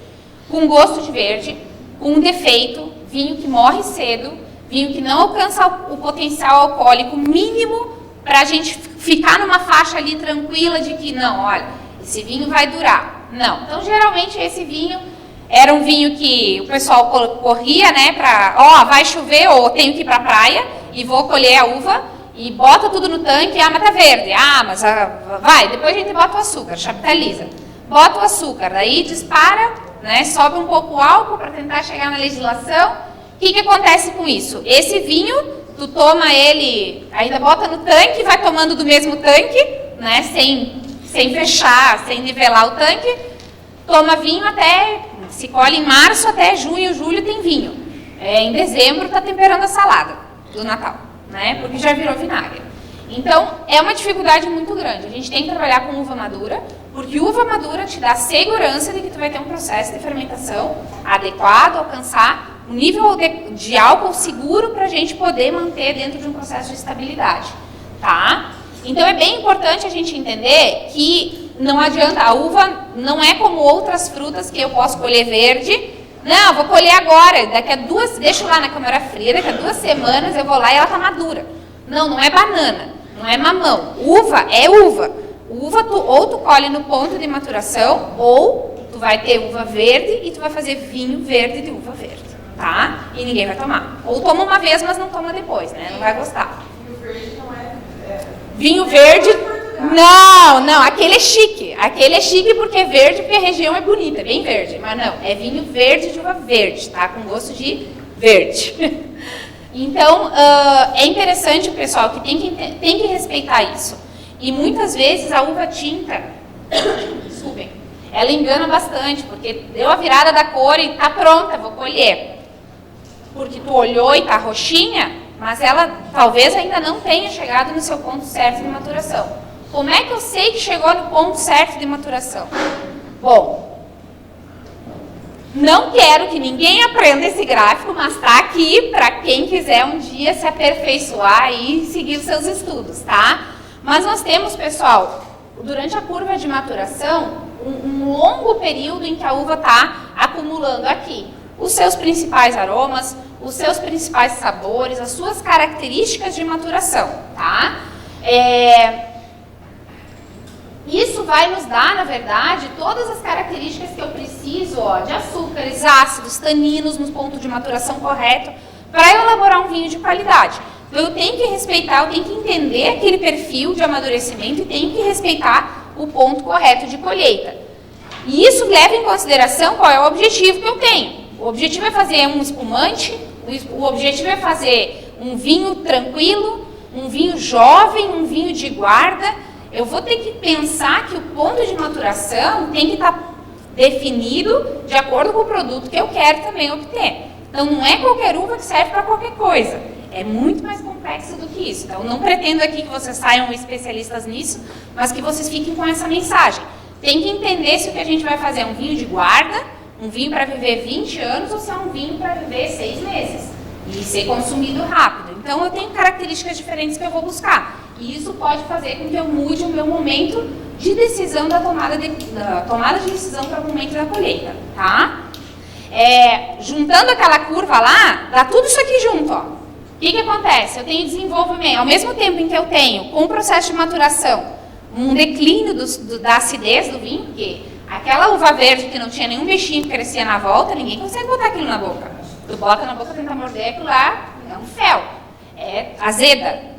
Com gosto de verde, com defeito, vinho que morre cedo, vinho que não alcança o potencial alcoólico mínimo para a gente ficar numa faixa ali tranquila de que, não, olha, esse vinho vai durar. Não. Então, geralmente, esse vinho era um vinho que o pessoal corria, né, vai chover ou tenho que ir para a praia e vou colher a uva e bota tudo no tanque, mas tá verde, mas vai, depois a gente bota o açúcar, chapitaliza. Bota o açúcar, daí dispara, né, sobe um pouco o álcool para tentar chegar na legislação. O que acontece com isso? Esse vinho, tu toma ele, ainda bota no tanque, vai tomando do mesmo tanque, né, sem fechar, sem nivelar o tanque, toma vinho até... Se colhe em março até junho, julho tem vinho. Em dezembro está temperando a salada do Natal, né? Porque já virou vinagre. Então, é uma dificuldade muito grande. A gente tem que trabalhar com uva madura, porque uva madura te dá segurança de que tu vai ter um processo de fermentação adequado, alcançar um nível de álcool seguro para a gente poder manter dentro de um processo de estabilidade, tá? Então, é bem importante a gente entender que não adianta, a uva não é como outras frutas que eu posso colher verde. Não, vou colher agora, deixo lá na câmara fria, daqui a 2 semanas eu vou lá e ela está madura. Não é banana, não é mamão. Uva é uva. Uva, ou tu colhe no ponto de maturação, ou tu vai ter uva verde e tu vai fazer vinho verde de uva verde, tá? E ninguém vai tomar. Ou toma uma vez, mas não toma depois, né? Não vai gostar. Vinho verde não é... Vinho verde Não, aquele é chique. Aquele é chique porque é verde, porque a região é bonita, é bem verde. Mas não, é vinho verde de uva verde, tá? Com gosto de verde. Então, é interessante, pessoal, que tem que respeitar isso. E muitas vezes a uva tinta, desculpem, ela engana bastante, porque deu a virada da cor e tá pronta, vou colher. Porque tu olhou e tá roxinha, mas ela talvez ainda não tenha chegado no seu ponto certo de maturação. Como é que eu sei que chegou no ponto certo de maturação? Bom, não quero que ninguém aprenda esse gráfico, mas está aqui para quem quiser um dia se aperfeiçoar e seguir os seus estudos, tá? Mas nós temos, pessoal, durante a curva de maturação, um longo período em que a uva está acumulando aqui os seus principais aromas, os seus principais sabores, as suas características de maturação, tá? Isso vai nos dar, na verdade, todas as características que eu preciso, ó, de açúcares, ácidos, taninos no ponto de maturação correto, para elaborar um vinho de qualidade. Então, eu tenho que respeitar, eu tenho que entender aquele perfil de amadurecimento e tenho que respeitar o ponto correto de colheita. E isso leva em consideração qual é o objetivo que eu tenho. O objetivo é fazer um espumante, o objetivo é fazer um vinho tranquilo, um vinho jovem, um vinho de guarda. Eu vou ter que pensar que o ponto de maturação tem que estar definido de acordo com o produto que eu quero também obter. Então, não é qualquer uva que serve para qualquer coisa. É muito mais complexo do que isso. Então, não pretendo aqui que vocês saiam especialistas nisso, mas que vocês fiquem com essa mensagem. Tem que entender se o que a gente vai fazer é um vinho de guarda, um vinho para viver 20 anos ou se é um vinho para viver 6 meses e ser consumido rápido. Então, eu tenho características diferentes que eu vou buscar. E isso pode fazer com que eu mude o meu momento de decisão da tomada de decisão para o momento da colheita, tá? Juntando aquela curva lá, dá tudo isso aqui junto, ó. O que acontece? Eu tenho desenvolvimento, ao mesmo tempo em que eu tenho, com o processo de maturação, um declínio da acidez do vinho, porque aquela uva verde que não tinha nenhum bichinho que crescia na volta, ninguém consegue botar aquilo na boca. Tu bota na boca, tenta morder, aquilo lá é um fel, é azeda,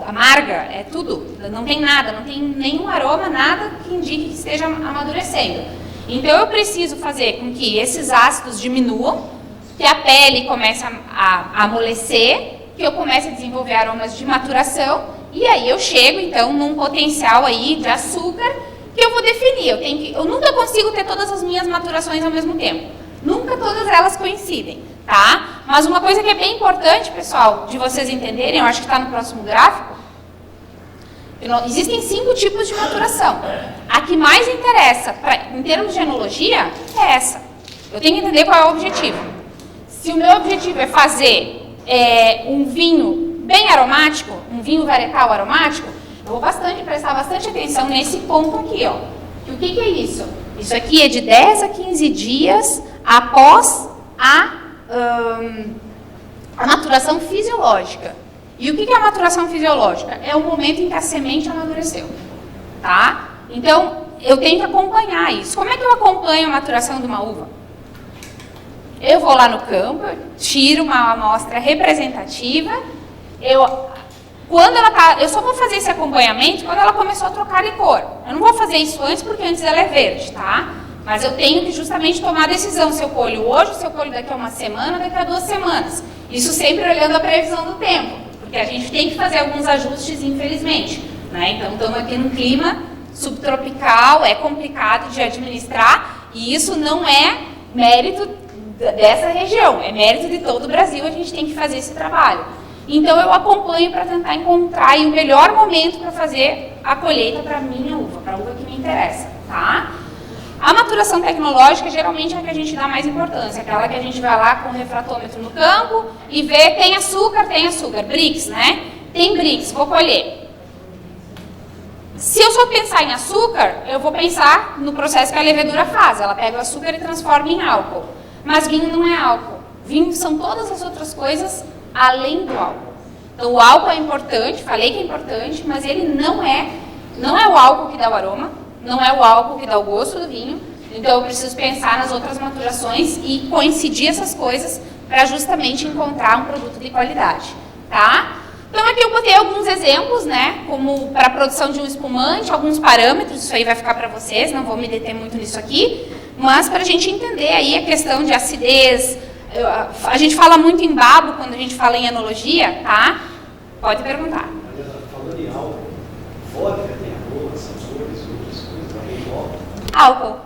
amarga, é tudo, não tem nada, não tem nenhum aroma, nada que indique que esteja amadurecendo. Então eu preciso fazer com que esses ácidos diminuam, que a pele comece a amolecer, que eu comece a desenvolver aromas de maturação, e aí eu chego então num potencial aí de açúcar que eu vou definir. Eu nunca consigo ter todas as minhas maturações ao mesmo tempo, nunca todas elas coincidem. Tá? Mas uma coisa que é bem importante, pessoal, de vocês entenderem, eu acho que está no próximo gráfico, existem 5 tipos de maturação. A que mais interessa, em termos de enologia, é essa. Eu tenho que entender qual é o objetivo. Se o meu objetivo é fazer um vinho bem aromático, um vinho varietal aromático, eu vou prestar bastante atenção nesse ponto aqui, ó. E o que é isso? Isso aqui é de 10 a 15 dias após a maturação fisiológica. E o que é a maturação fisiológica? É o momento em que a semente amadureceu, tá? Então, eu tenho que acompanhar isso. Como é que eu acompanho a maturação de uma uva? Eu vou lá no campo, eu tiro uma amostra representativa, eu só vou fazer esse acompanhamento quando ela começou a trocar de cor. Eu não vou fazer isso antes, porque antes ela é verde, tá? Mas eu tenho que justamente tomar a decisão se eu colho hoje, se eu colho daqui a uma semana, daqui a 2 semanas. Isso sempre olhando a previsão do tempo, porque a gente tem que fazer alguns ajustes, infelizmente, né? Então, estamos aqui num clima subtropical, é complicado de administrar, e isso não é mérito dessa região, é mérito de todo o Brasil, a gente tem que fazer esse trabalho. Então, eu acompanho para tentar encontrar aí o melhor momento para fazer a colheita para a minha uva, para a uva que me interessa, tá? A maturação tecnológica geralmente é a que a gente dá mais importância, aquela que a gente vai lá com o refratômetro no campo e vê, tem açúcar, Brix, né? Tem Brix, vou colher. Se eu só pensar em açúcar, eu vou pensar no processo que a levedura faz, ela pega o açúcar e transforma em álcool. Mas vinho não é álcool, vinho são todas as outras coisas além do álcool. Então o álcool é importante, falei que é importante, mas ele não é o álcool que dá o aroma, não é o álcool que dá o gosto do vinho, então eu preciso pensar nas outras maturações e coincidir essas coisas para justamente encontrar um produto de qualidade, tá? Então Então aqui eu botei alguns exemplos, né, como para a produção de um espumante, alguns parâmetros, isso aí vai ficar para vocês, não vou me deter muito nisso aqui, mas para a gente entender aí a questão de acidez. A gente fala muito em babo quando a gente fala em enologia, tá? Pode perguntar. Falando em álcool, vodka tem aroma, sabores, outras coisas, também álcool? Álcool,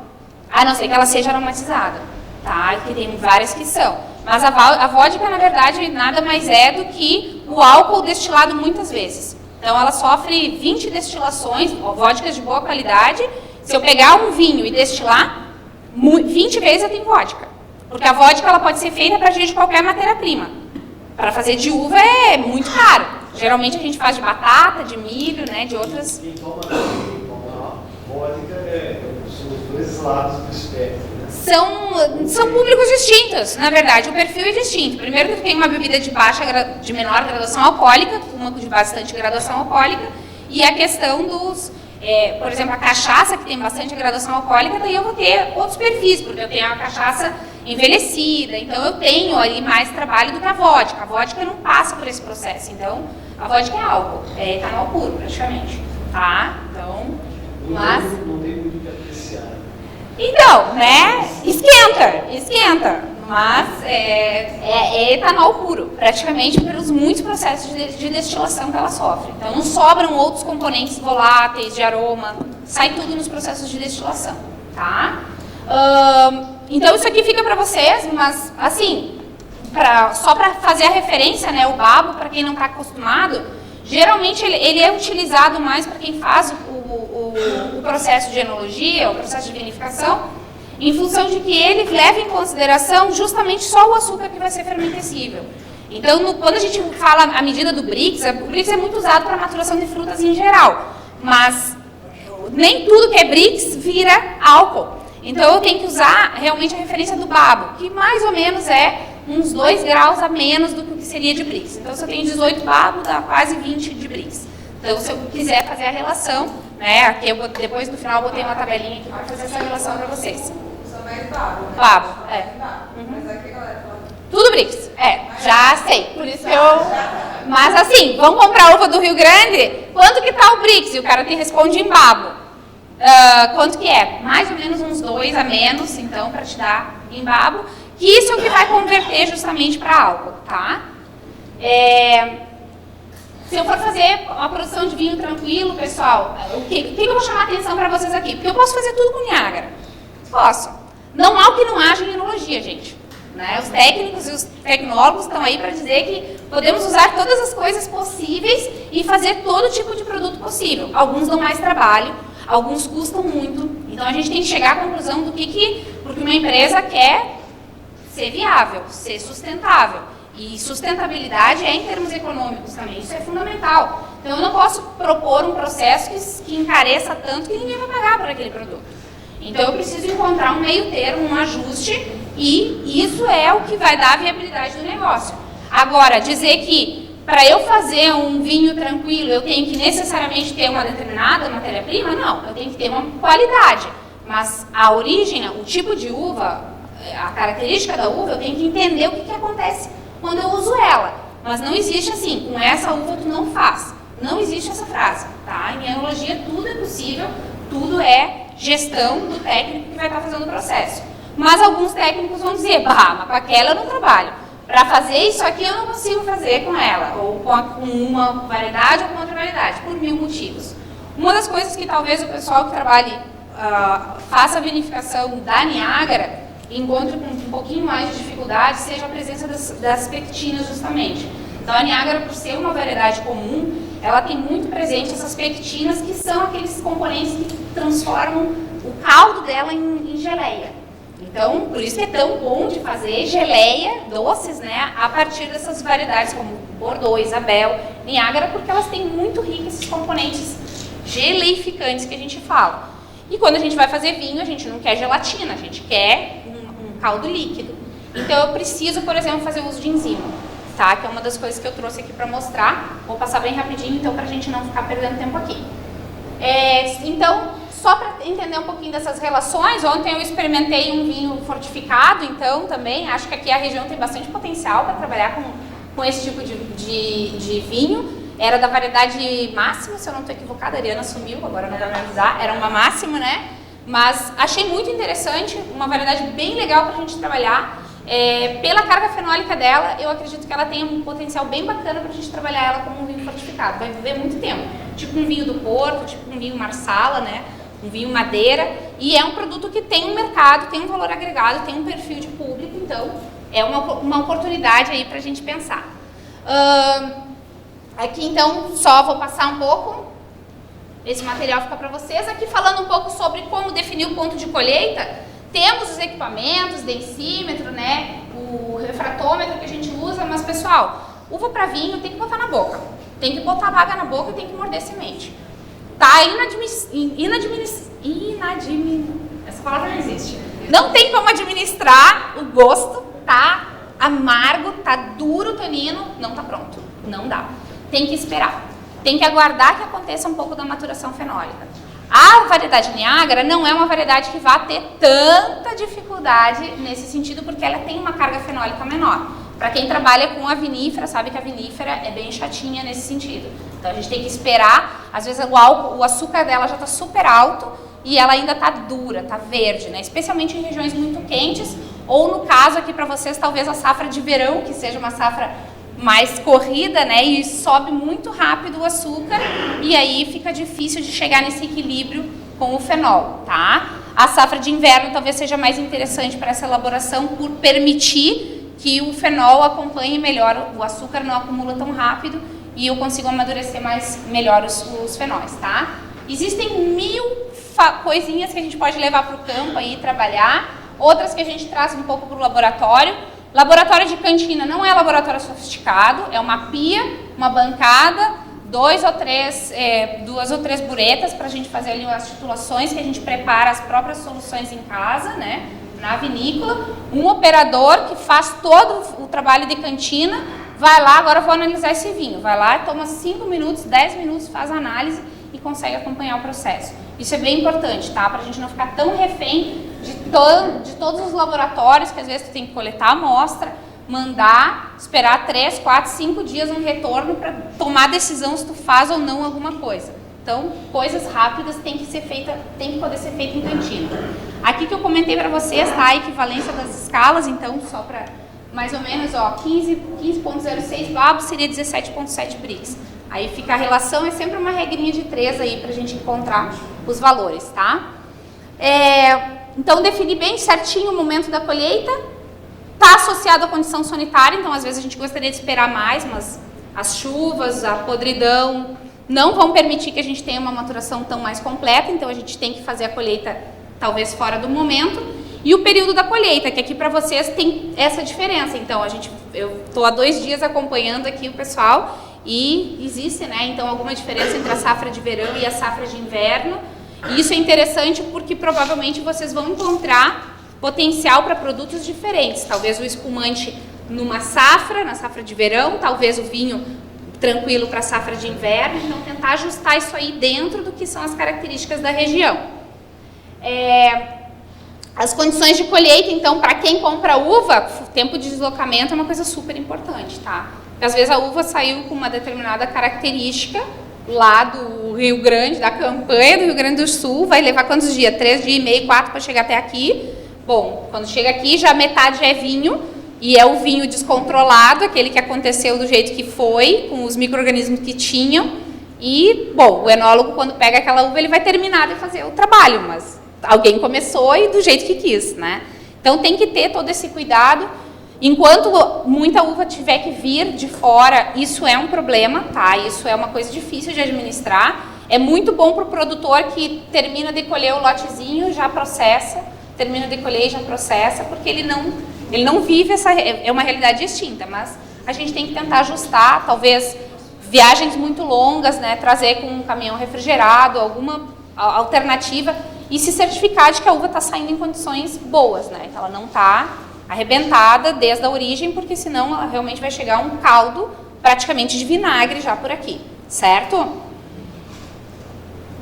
a não ser que ela seja aromatizada, tá? Que tem várias que são. Mas a vodka, na verdade, nada mais é do que o álcool destilado muitas vezes. Então, ela sofre 20 destilações, vodkas de boa qualidade. Se eu pegar um vinho e destilar, 20 vezes eu tenho vodka. Porque a vodka ela pode ser feita a partir de qualquer matéria-prima. Para fazer de uva é muito caro. Geralmente a gente faz de batata, de milho, né, de outras... Quem toma vodka são os dois lados do espectro, né? São públicos distintos, na verdade, o perfil é distinto. Primeiro que tem uma bebida de menor graduação alcoólica, uma de bastante graduação alcoólica, e a questão dos... por exemplo, a cachaça, que tem bastante graduação alcoólica, daí eu vou ter outros perfis, porque eu tenho a cachaça envelhecida, então eu tenho ali mais trabalho do que a vodka. A vodka não passa por esse processo, então a vodka é álcool, é etanol puro praticamente, tá? Então, mas... Não tem muito o que apreciar. Então, né, esquenta, mas é etanol puro, praticamente pelos muitos processos de destilação que ela sofre. Então não sobram outros componentes voláteis, de aroma, sai tudo nos processos de destilação, tá? Então isso aqui fica para vocês, mas assim, só para fazer a referência, né, o babo, para quem não está acostumado, geralmente ele é utilizado mais para quem faz o processo de enologia, o processo de vinificação, em função de que ele leva em consideração justamente só o açúcar que vai ser fermentescível. Então, quando a gente fala a medida do Brix, o Brix é muito usado para maturação de frutas em geral, mas nem tudo que é Brix vira álcool. Então, eu tenho que usar realmente a referência do babo, que mais ou menos é uns 2 graus a menos do que seria de Brix. Então, se eu tenho 18 babo, dá quase 20 de Brix. Então, se eu quiser fazer a relação, né, aqui depois no final eu botei uma tabelinha aqui para fazer essa relação para vocês. Só mais babo, né? Babo, é. Mas aqui a galera fala... Tudo Brix, já sei. Por isso que eu... Mas assim, vamos comprar uva do Rio Grande? Quanto que tá o Brix? E o cara te responde em babo. Quanto que é? Mais ou menos uns 2 a menos, então, para te dar em babo. Que isso é o que vai converter justamente para álcool, tá? Se eu for fazer uma produção de vinho tranquilo, pessoal, o que eu vou chamar a atenção para vocês aqui? Porque eu posso fazer tudo com Niágara. Posso. Não há o que não haja em enologia, gente. Né? Os técnicos e os tecnólogos estão aí para dizer que podemos usar todas as coisas possíveis e fazer todo tipo de produto possível. Alguns dão mais trabalho, alguns custam muito. Então a gente tem que chegar à conclusão do porque uma empresa quer ser viável, ser sustentável. E sustentabilidade é em termos econômicos também, isso é fundamental. Então eu não posso propor um processo que encareça tanto que ninguém vai pagar por aquele produto. Então eu preciso encontrar um meio termo, um ajuste, e isso é o que vai dar a viabilidade do negócio. Agora, dizer que para eu fazer um vinho tranquilo eu tenho que necessariamente ter uma determinada matéria-prima, não, eu tenho que ter uma qualidade. Mas a origem, o tipo de uva, a característica da uva, eu tenho que entender o que acontece quando eu uso ela. Mas não existe assim, com essa uva tu não faz. Não existe essa frase, tá? Em enologia tudo é possível, tudo é gestão do técnico que vai estar fazendo o processo. Mas alguns técnicos vão dizer, mas com aquela eu não trabalho. Para fazer isso aqui eu não consigo fazer com ela, ou com uma variedade ou com outra variedade, por 1000 motivos. Uma das coisas que talvez o pessoal que trabalhe, faça a vinificação da Niágara, encontre com um pouquinho mais de dificuldade, seja a presença das pectinas justamente. Então a Niágara, por ser uma variedade comum, ela tem muito presente essas pectinas, que são aqueles componentes que transformam o caldo dela em geleia. Então, por isso que é tão bom de fazer geleia, doces, né, a partir dessas variedades como Bordeaux, Isabel, Niágara, porque elas têm muito ricos esses componentes geleificantes que a gente fala. E quando a gente vai fazer vinho, a gente não quer gelatina, a gente quer um caldo líquido. Então eu preciso, por exemplo, fazer uso de enzima, tá? Que é uma das coisas que eu trouxe aqui para mostrar. Vou passar bem rapidinho, então, para a gente não ficar perdendo tempo aqui. Então, só para entender um pouquinho dessas relações, ontem eu experimentei um vinho fortificado, então, também, acho que aqui a região tem bastante potencial para trabalhar com esse tipo de vinho. era da variedade máxima, se eu não estou equivocada, a Ariana sumiu, agora não vai me avisar, era uma máxima, né? Mas achei muito interessante, uma variedade bem legal para a gente trabalhar. Pela carga fenólica dela, eu acredito que ela tem um potencial bem bacana para a gente trabalhar ela como um vinho fortificado. Vai viver muito tempo, tipo um vinho do Porto, tipo um vinho Marsala, né? Um vinho madeira, e é um produto que tem um mercado, tem um valor agregado, tem um perfil de público, então é uma oportunidade aí para a gente pensar. Aqui então só vou passar um pouco, esse material fica para vocês. Aqui falando um pouco sobre como definir o ponto de colheita, temos os equipamentos, densímetro, né, o refratômetro que a gente usa, mas pessoal, uva para vinho tem que botar na boca, tem que botar a baga na boca e tem que morder semente. Tá essa palavra não existe. Não tem como administrar o gosto, tá amargo, tá duro o tanino, não tá pronto, não dá. Tem que esperar, tem que aguardar que aconteça um pouco da maturação fenólica. A variedade Niágara não é uma variedade que vai ter tanta dificuldade nesse sentido, porque ela tem uma carga fenólica menor. Para quem trabalha com a vinífera, sabe que a vinífera é bem chatinha nesse sentido. Então a gente tem que esperar, às vezes o açúcar dela já está super alto e ela ainda está dura, está verde, né? Especialmente em regiões muito quentes, ou no caso aqui para vocês, talvez a safra de verão, que seja uma safra mais corrida, né? E sobe muito rápido o açúcar e aí fica difícil de chegar nesse equilíbrio com o fenol, tá? A safra de inverno talvez seja mais interessante para essa elaboração por permitir que o fenol acompanhe melhor, o açúcar não acumula tão rápido e eu consigo amadurecer melhor os fenóis, tá? Existem 1000 coisinhas que a gente pode levar para o campo aí trabalhar, outras que a gente traz um pouco para o laboratório. Laboratório de cantina não é laboratório sofisticado, é uma pia, uma bancada, 2 ou 3 buretas para a gente fazer ali as titulações, que a gente prepara as próprias soluções em casa, né? Na vinícola, um operador que faz todo o trabalho de cantina, vai lá, agora eu vou analisar esse vinho, vai lá, toma 5 minutos, 10 minutos, faz a análise e consegue acompanhar o processo. Isso é bem importante, tá? Para a gente não ficar tão refém de todos os laboratórios, que às vezes tu tem que coletar a amostra, mandar, esperar 3, 4, 5 dias um retorno para tomar decisão se tu faz ou não alguma coisa. Então, coisas rápidas tem que poder ser feita em cantina. Aqui que eu comentei para vocês, tá? A equivalência das escalas, então, só para mais ou menos, ó, 15.06 babos seria 17.7 Brix. Aí fica a relação, é sempre uma regrinha de 3 aí pra gente encontrar os valores, tá? Então, definir bem certinho o momento da colheita. Tá associado à condição sanitária, então às vezes a gente gostaria de esperar mais, mas as chuvas, a podridão não vão permitir que a gente tenha uma maturação tão mais completa, então a gente tem que fazer a colheita talvez fora do momento. E o período da colheita, que aqui para vocês tem essa diferença. Então, eu estou há 2 dias acompanhando aqui o pessoal e existe, né, então, alguma diferença entre a safra de verão e a safra de inverno. E isso é interessante porque provavelmente vocês vão encontrar potencial para produtos diferentes. Talvez o espumante na safra de verão, talvez o vinho tranquilo para a safra de inverno. Então, tentar ajustar isso aí dentro do que são as características da região. As condições de colheita, então, para quem compra uva, o tempo de deslocamento é uma coisa super importante, tá? Porque às vezes a uva saiu com uma determinada característica lá do Rio Grande, da campanha do Rio Grande do Sul, vai levar quantos dias? 3 dias e meio, 4 para chegar até aqui. Bom, quando chega aqui, já metade é vinho, e é o vinho descontrolado, aquele que aconteceu do jeito que foi, com os micro-organismos que tinham. E, bom, o enólogo, quando pega aquela uva, ele vai terminar de fazer o trabalho, mas alguém começou e do jeito que quis, né? Então tem que ter todo esse cuidado. Enquanto muita uva tiver que vir de fora, isso é um problema, tá? Isso é uma coisa difícil de administrar. É muito bom para o produtor que termina de colher o lotezinho, já processa, termina de colher e já processa, porque ele não vive essa... É uma realidade distinta, mas a gente tem que tentar ajustar, talvez viagens muito longas, né? Trazer com um caminhão refrigerado, alguma alternativa, e se certificar de que a uva está saindo em condições boas, né? Que ela não está arrebentada desde a origem, porque senão ela realmente vai chegar a um caldo praticamente de vinagre já por aqui, certo?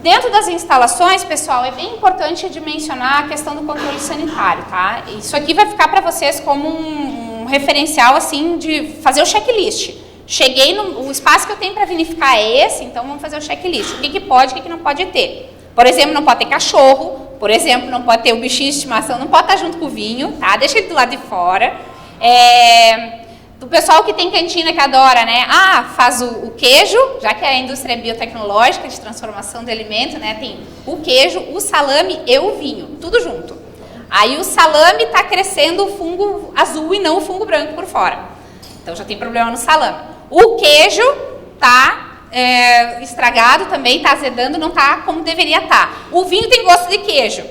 Dentro das instalações, pessoal, é bem importante de mencionar a questão do controle sanitário, tá? Isso aqui vai ficar para vocês como um referencial, assim, de fazer o checklist. cheguei o espaço que eu tenho para vinificar é esse, então vamos fazer o checklist. O que pode, o que não pode ter. Por exemplo, não pode ter cachorro, por exemplo, não pode ter o bichinho de estimação, não pode estar junto com o vinho, tá? Deixa ele do lado de fora. Do pessoal que tem cantina que adora, né? Faz o queijo, já que a indústria é biotecnológica de transformação de alimento, né? Tem o queijo, o salame e o vinho, tudo junto. Aí o salame está crescendo o fungo azul e não o fungo branco por fora. Então já tem problema no salame. O queijo está estragado também, está azedando, não está como deveria estar. O vinho tem gosto de queijo.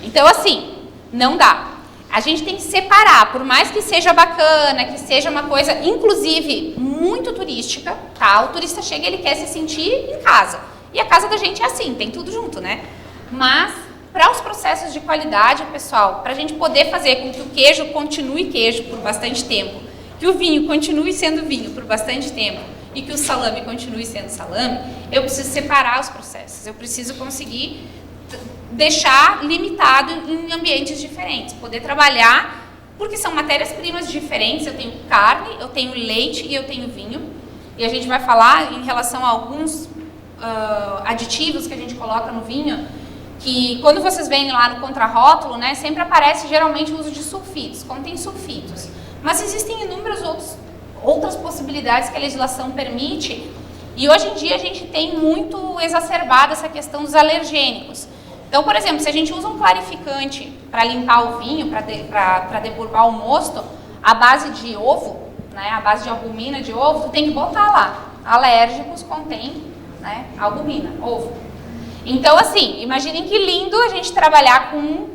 Então assim, não dá. A gente tem que separar, por mais que seja bacana, que seja uma coisa, inclusive, muito turística, tá? O turista chega e ele quer se sentir em casa. E a casa da gente é assim, tem tudo junto, né? Mas, para os processos de qualidade, pessoal, para a gente poder fazer com que o queijo continue queijo por bastante tempo, que o vinho continue sendo vinho por bastante tempo e que o salame continue sendo salame, eu preciso separar os processos, eu preciso conseguir deixar limitado em ambientes diferentes, poder trabalhar, porque são matérias-primas diferentes, eu tenho carne, eu tenho leite e eu tenho vinho, e a gente vai falar em relação a alguns aditivos que a gente coloca no vinho, que quando vocês veem lá no contrarótulo, né, sempre aparece geralmente o uso de sulfitos, contém sulfitos, mas existem inúmeras outras possibilidades que a legislação permite, e hoje em dia a gente tem muito exacerbado essa questão dos alergênicos. Então, por exemplo, se a gente usa um clarificante para limpar o vinho, para debulbar o mosto, a base de ovo, né, a base de albumina de ovo, tu tem que botar lá. Alérgicos contém, né, albumina, ovo. Então, assim, imaginem que lindo a gente trabalhar com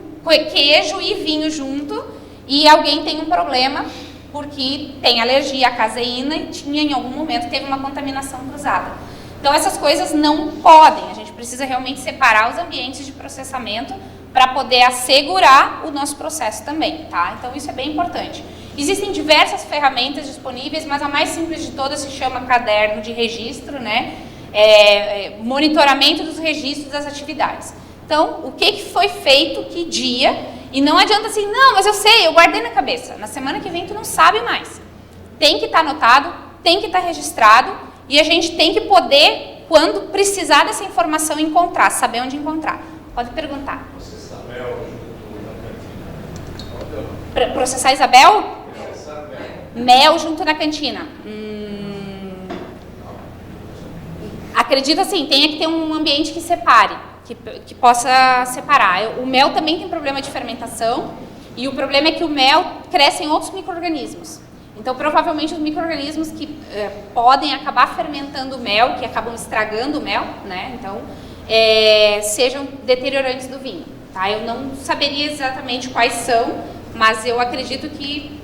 queijo e vinho junto e alguém tem um problema porque tem alergia à caseína e tinha em algum momento, teve uma contaminação cruzada. Então, essas coisas não podem, a gente precisa realmente separar os ambientes de processamento para poder assegurar o nosso processo também, tá? Então, isso é bem importante. Existem diversas ferramentas disponíveis, mas a mais simples de todas se chama caderno de registro, né? Monitoramento dos registros das atividades. Então, o que foi feito, que dia, e não adianta assim, não, mas eu sei, eu guardei na cabeça. Na semana que vem tu não sabe mais. Tem que estar anotado, tem que estar registrado, e a gente tem que poder, quando precisar dessa informação, encontrar, saber onde encontrar. Pode perguntar. Processar mel junto na cantina. Processar Isabel? Mel junto na cantina. Acredito assim, tem que ter um ambiente que separe, que possa separar. O mel também tem problema de fermentação, e o problema é que o mel cresce em outros micro-organismos. Então, provavelmente, os micro-organismos que podem acabar fermentando o mel, que acabam estragando o mel, né? Então, sejam deteriorantes do vinho. Tá? Eu não saberia exatamente quais são, mas eu acredito que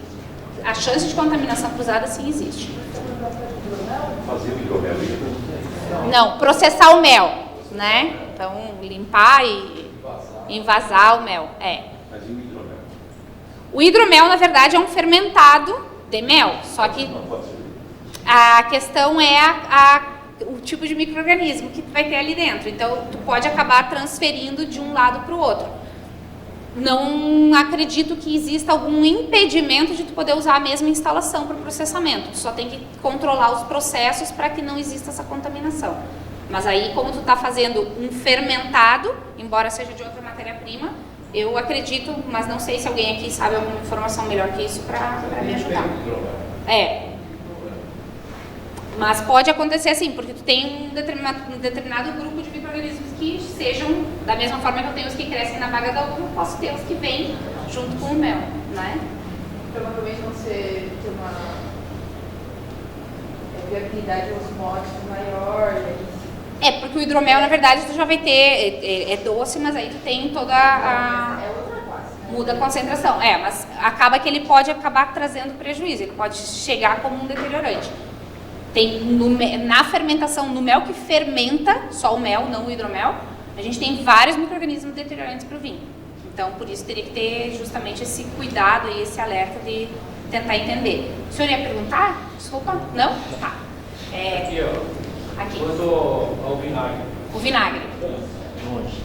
a chance de contaminação cruzada sim existe. Fazer o hidromel e Não, processar o mel, né? Então, limpar e envasar o mel. Mas e o hidromel? O hidromel, na verdade, é um fermentado de mel, só que Não pode ser. a questão é o tipo de micro-organismo que vai ter ali dentro. Então, tu pode acabar transferindo de um lado para o outro. Não acredito que exista algum impedimento de tu poder usar a mesma instalação para o processamento. Tu só tem que controlar os processos para que não exista essa contaminação. Mas aí, como tu está fazendo um fermentado, embora seja de outra matéria-prima, eu acredito, mas não sei se alguém aqui sabe alguma informação melhor que isso para me ajudar. Mas pode acontecer assim, porque tu tem um determinado grupo de micro-organismos que sejam, da mesma forma que eu tenho os que crescem na baga da uva, eu posso ter os que vêm junto com o mel, né? Provavelmente você tem uma viabilidade osmótica maior. Porque o hidromel, na verdade, tu já vai ter, é doce, mas aí tu tem toda a... É outra classe, né? Muda a concentração, mas acaba que ele pode acabar trazendo prejuízo, ele pode chegar como um deteriorante. Tem na fermentação, no mel que fermenta, só o mel, não o hidromel, a gente tem vários micro-organismos deteriorantes para o vinho. Então, por isso, teria que ter justamente esse cuidado e esse alerta de tentar entender. O senhor ia perguntar? Desculpa? Não? Tá. Aqui, ó. Aqui. Quanto ao vinagre? O vinagre. Longe.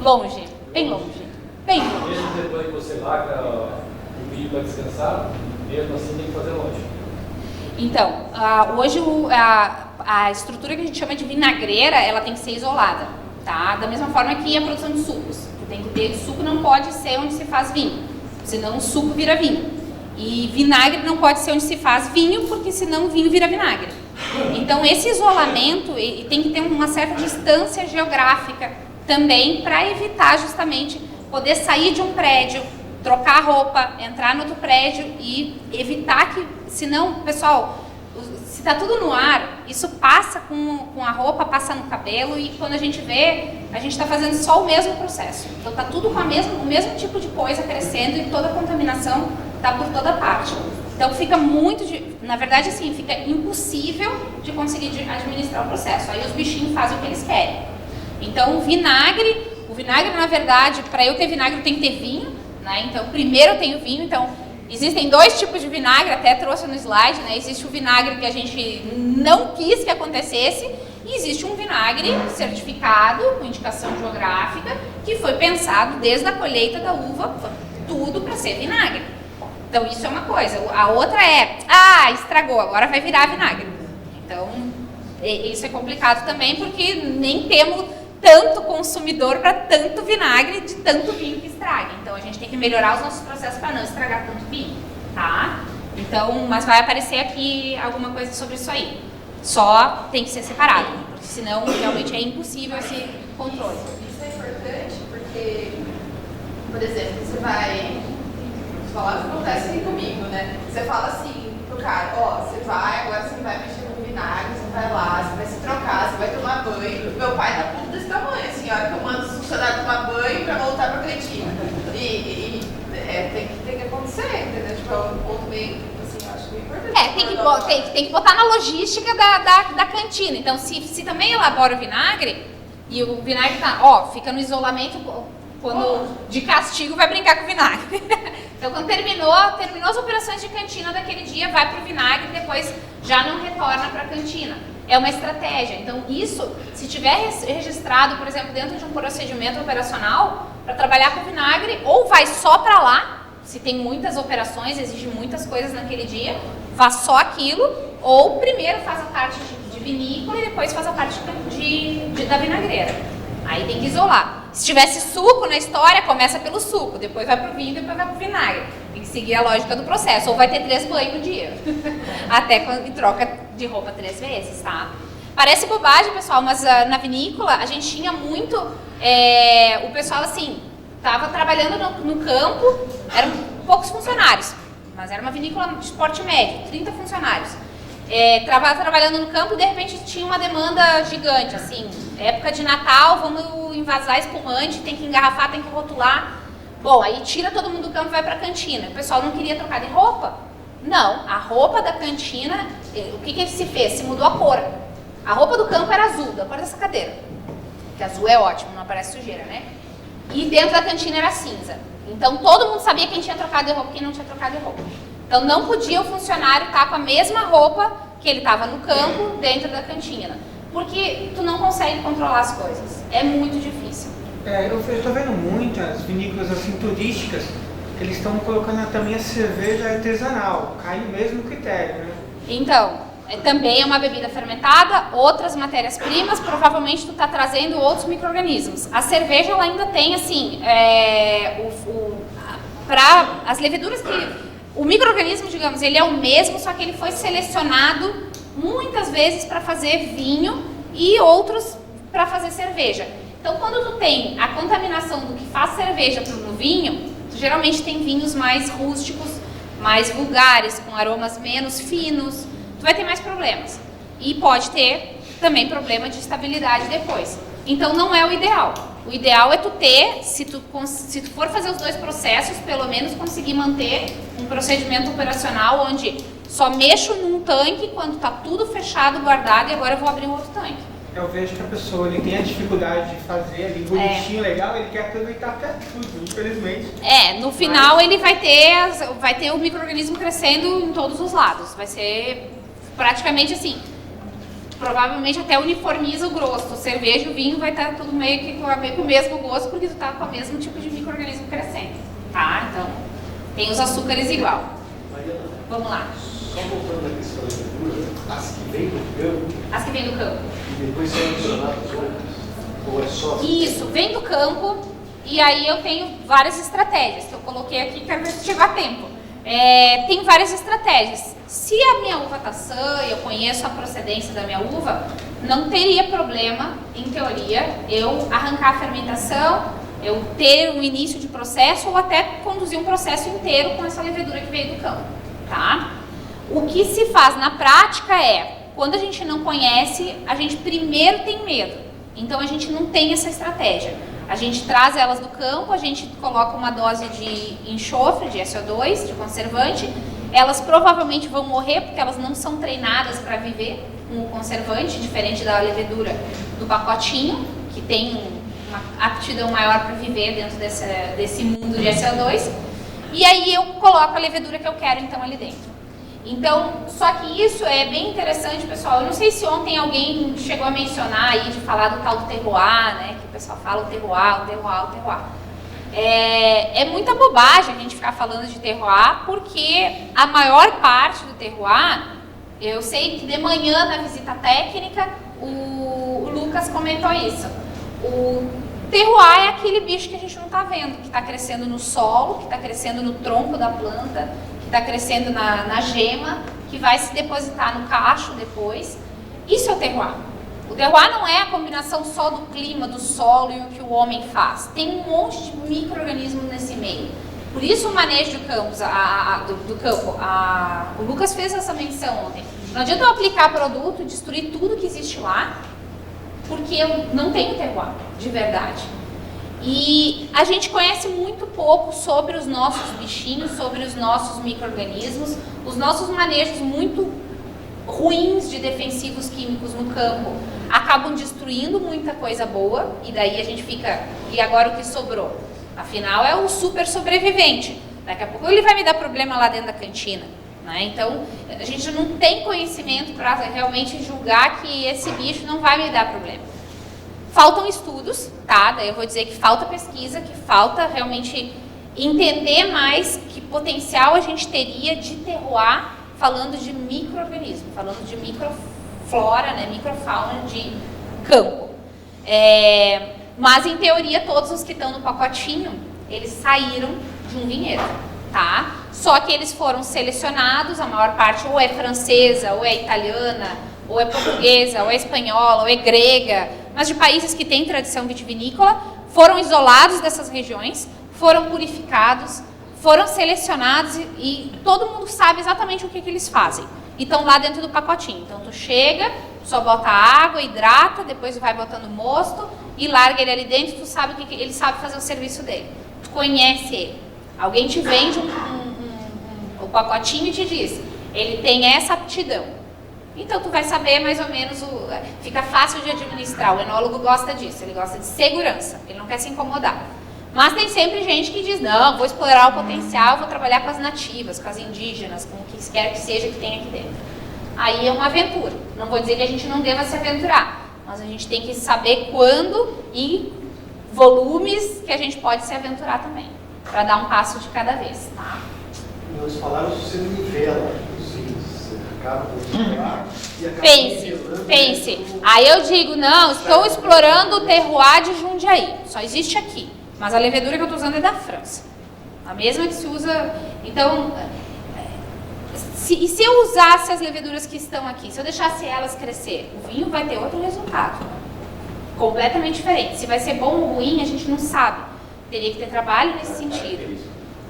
Longe. Bem longe. Bem longe. Mesmo depois que você lacra o vinho para descansar, mesmo assim tem que fazer longe. Então, hoje a estrutura que a gente chama de vinagreira, ela tem que ser isolada, tá? Da mesma forma que a produção de sucos. Tem que ter suco, não pode ser onde se faz vinho, senão o suco vira vinho. E vinagre não pode ser onde se faz vinho, porque senão o vinho vira vinagre. Então, esse isolamento tem que ter uma certa distância geográfica também para evitar justamente poder sair de um prédio, trocar a roupa, entrar no outro prédio e evitar que, senão, pessoal, se está tudo no ar, isso passa com a roupa, passa no cabelo e quando a gente vê, a gente está fazendo só o mesmo processo. Então está tudo com o mesmo tipo de coisa crescendo e toda a contaminação está por toda parte. Então fica na verdade assim, fica impossível de conseguir administrar o processo. Aí os bichinhos fazem o que eles querem. Então o vinagre na verdade, para eu ter vinagre eu tenho que ter vinho, né? Então primeiro eu tenho vinho, então existem dois tipos de vinagre, até trouxe no slide, né? Existe o vinagre que a gente não quis que acontecesse e existe um vinagre certificado, com indicação geográfica, que foi pensado desde a colheita da uva, tudo para ser vinagre. Então isso é uma coisa. A outra é, estragou, agora vai virar vinagre. Então isso é complicado também porque nem temos tanto consumidor para tanto vinagre de tanto vinho que estraga. Então a gente tem que melhorar os nossos processos para não estragar tanto vinho, tá? Então, mas vai aparecer aqui alguma coisa sobre isso aí. Só tem que ser separado, porque senão realmente é impossível esse controle. Isso é importante porque, por exemplo, você vai falar o que acontece aqui comigo, né? Você fala assim pro cara, agora você vai mexer no vinagre, você vai lá, você vai se trocar, você vai tomar banho. Meu pai tá tudo desse tamanho, assim, a hora que eu mando os funcionários tomar banho pra voltar pra cantina. Tem que acontecer, entendeu? Tipo, é um ponto bem, assim, eu acho bem importante. Tem que botar na logística da cantina. Então, se também elabora o vinagre, e o vinagre fica no isolamento, quando de castigo vai brincar com o vinagre. Então, quando terminou as operações de cantina daquele dia, vai para o vinagre e depois já não retorna para a cantina. É uma estratégia. Então, isso, se tiver registrado, por exemplo, dentro de um procedimento operacional, para trabalhar com vinagre, ou vai só para lá, se tem muitas operações, exige muitas coisas naquele dia, faz só aquilo, ou primeiro faz a parte de vinícola e depois faz a parte da vinagreira. Aí tem que isolar. Se tivesse suco na história, começa pelo suco, depois vai pro vinho, depois vai pro vinagre. Tem que seguir a lógica do processo, ou vai ter 3 banhos no dia. Até quando troca de roupa 3 vezes, tá? Parece bobagem, pessoal, mas na vinícola a gente tinha muito... o pessoal, assim, tava trabalhando no campo, eram poucos funcionários, mas era uma vinícola de porte médio, 30 funcionários. Estava trabalhando no campo e de repente tinha uma demanda gigante, assim, época de Natal, vamos envasar espumante, tem que engarrafar, tem que rotular. Bom, aí tira todo mundo do campo e vai para a cantina. O pessoal não queria trocar de roupa? Não, a roupa da cantina, o que se fez? Se mudou a cor. A roupa do campo era azul, da cor dessa cadeira, que azul é ótimo, não aparece sujeira, né? E dentro da cantina era cinza. Então todo mundo sabia quem tinha trocado de roupa e quem não tinha trocado de roupa. Então não podia o funcionário estar com a mesma roupa que ele estava no campo dentro da cantina, porque tu não consegue controlar as coisas, é muito difícil. Eu estou vendo muitas vinícolas assim turísticas, eles estão colocando também a cerveja artesanal, cai no mesmo critério, né? Então, também é uma bebida fermentada, outras matérias-primas, provavelmente tu está trazendo outros micro-organismos. A cerveja ela ainda tem assim, para as leveduras que... O micro-organismo, digamos, ele é o mesmo, só que ele foi selecionado muitas vezes para fazer vinho e outros para fazer cerveja. Então, quando tu tem a contaminação do que faz cerveja no vinho, tu geralmente tem vinhos mais rústicos, mais vulgares, com aromas menos finos, tu vai ter mais problemas. E pode ter também problema de estabilidade depois. Então, não é o ideal. O ideal é tu ter, se tu for fazer os 2 processos, pelo menos conseguir manter um procedimento operacional onde só mexo num tanque quando está tudo fechado, guardado, e agora eu vou abrir um outro tanque. Eu vejo que a pessoa ele tem a dificuldade de fazer ali bonitinho, legal, ele quer aproveitar até tudo, infelizmente. No final ele vai ter o micro-organismo crescendo em todos os lados. Vai ser praticamente assim, provavelmente até uniformiza o gosto. Cerveja e o vinho vai estar tudo meio que com o mesmo gosto, porque tu tá com o mesmo tipo de micro-organismo crescendo, tá? Então, tem os açúcares igual. Mariana, Vamos lá. só voltando à questão As que vêm do campo As que vêm do campo. e depois são adicionadas outras? Ou é só? Isso, vem do campo, e aí eu tenho várias estratégias que eu coloquei aqui, quero ver se chegou a tempo. Tem várias estratégias. Se a minha uva está sã e eu conheço a procedência da minha uva, não teria problema, em teoria, eu arrancar a fermentação, eu ter um início de processo ou até conduzir um processo inteiro com essa levedura que veio do campo, tá? O que se faz na prática é, quando a gente não conhece, a gente primeiro tem medo. Então a gente não tem essa estratégia. A gente traz elas do campo, a gente coloca uma dose de enxofre, de SO2, de conservante. Elas provavelmente vão morrer porque elas não são treinadas para viver com o conservante, diferente da levedura do pacotinho, que tem uma aptidão maior para viver dentro desse mundo de SO2. E aí eu coloco a levedura que eu quero então ali dentro. Então, só que isso é bem interessante, pessoal. Eu não sei se ontem alguém chegou a mencionar aí, de falar do tal do terroir, né? Que o pessoal fala o terroir, o terroir, o terroir. É muita bobagem a gente ficar falando de terroir, porque a maior parte do terroir, eu sei que de manhã na visita técnica, o Lucas comentou isso. O terroir é aquele bicho que a gente não está vendo, que está crescendo no solo, que está crescendo no tronco da planta, está crescendo na gema, que vai se depositar no cacho depois. Isso é o terroir. O terroir não é a combinação só do clima, do solo e o que o homem faz. Tem um monte de micro-organismos nesse meio. Por isso o manejo do campo. O Lucas fez essa menção ontem. Não adianta eu aplicar produto, destruir tudo que existe lá, porque eu não tenho terroir, de verdade. E a gente conhece muito pouco sobre os nossos bichinhos, sobre os nossos micro-organismos, os nossos manejos muito ruins de defensivos químicos no campo acabam destruindo muita coisa boa, e daí a gente fica, e agora o que sobrou? Afinal é o super sobrevivente, daqui a pouco ele vai me dar problema lá dentro da cantina, né? Então a gente não tem conhecimento para realmente julgar que esse bicho não vai me dar problema. Faltam estudos, tá? Daí eu vou dizer que falta pesquisa, que falta realmente entender mais que potencial a gente teria de terroir falando de micro-organismo, falando de microflora, né, microfauna de campo. Mas em teoria todos os que estão no pacotinho, eles saíram de um vinhedo, tá? Só que eles foram selecionados, a maior parte ou é francesa, ou é italiana, ou é portuguesa, ou é espanhola, ou é grega, mas de países que têm tradição vitivinícola, foram isolados dessas regiões, foram purificados, foram selecionados e todo mundo sabe exatamente o que eles fazem. E estão lá dentro do pacotinho. Então tu chega, só bota água, hidrata, depois vai botando mosto e larga ele ali dentro, tu sabe que ele sabe fazer o serviço dele. Tu conhece ele. Alguém te vende o pacotinho e te diz, ele tem essa aptidão. Então tu vai saber mais ou menos, fica fácil de administrar, o enólogo gosta disso, ele gosta de segurança, ele não quer se incomodar. Mas tem sempre gente que diz, não, vou explorar o potencial, vou trabalhar com as nativas, com as indígenas, com o que quer que seja que tem aqui dentro. Aí é uma aventura, não vou dizer que a gente não deva se aventurar, mas a gente tem que saber quando e volumes que a gente pode se aventurar também, para dar um passo de cada vez, tá? Nós falaram se você nivela os índices, acaba com e acaba Pense. Aí eu digo, não, estou explorando o terroir de Jundiaí, só existe aqui. Mas a levedura que eu estou usando é da França. A mesma que se usa... Então, se eu usasse as leveduras que estão aqui, se eu deixasse elas crescer, o vinho vai ter outro resultado. Completamente diferente. Se vai ser bom ou ruim, a gente não sabe. Teria que ter trabalho nesse sentido.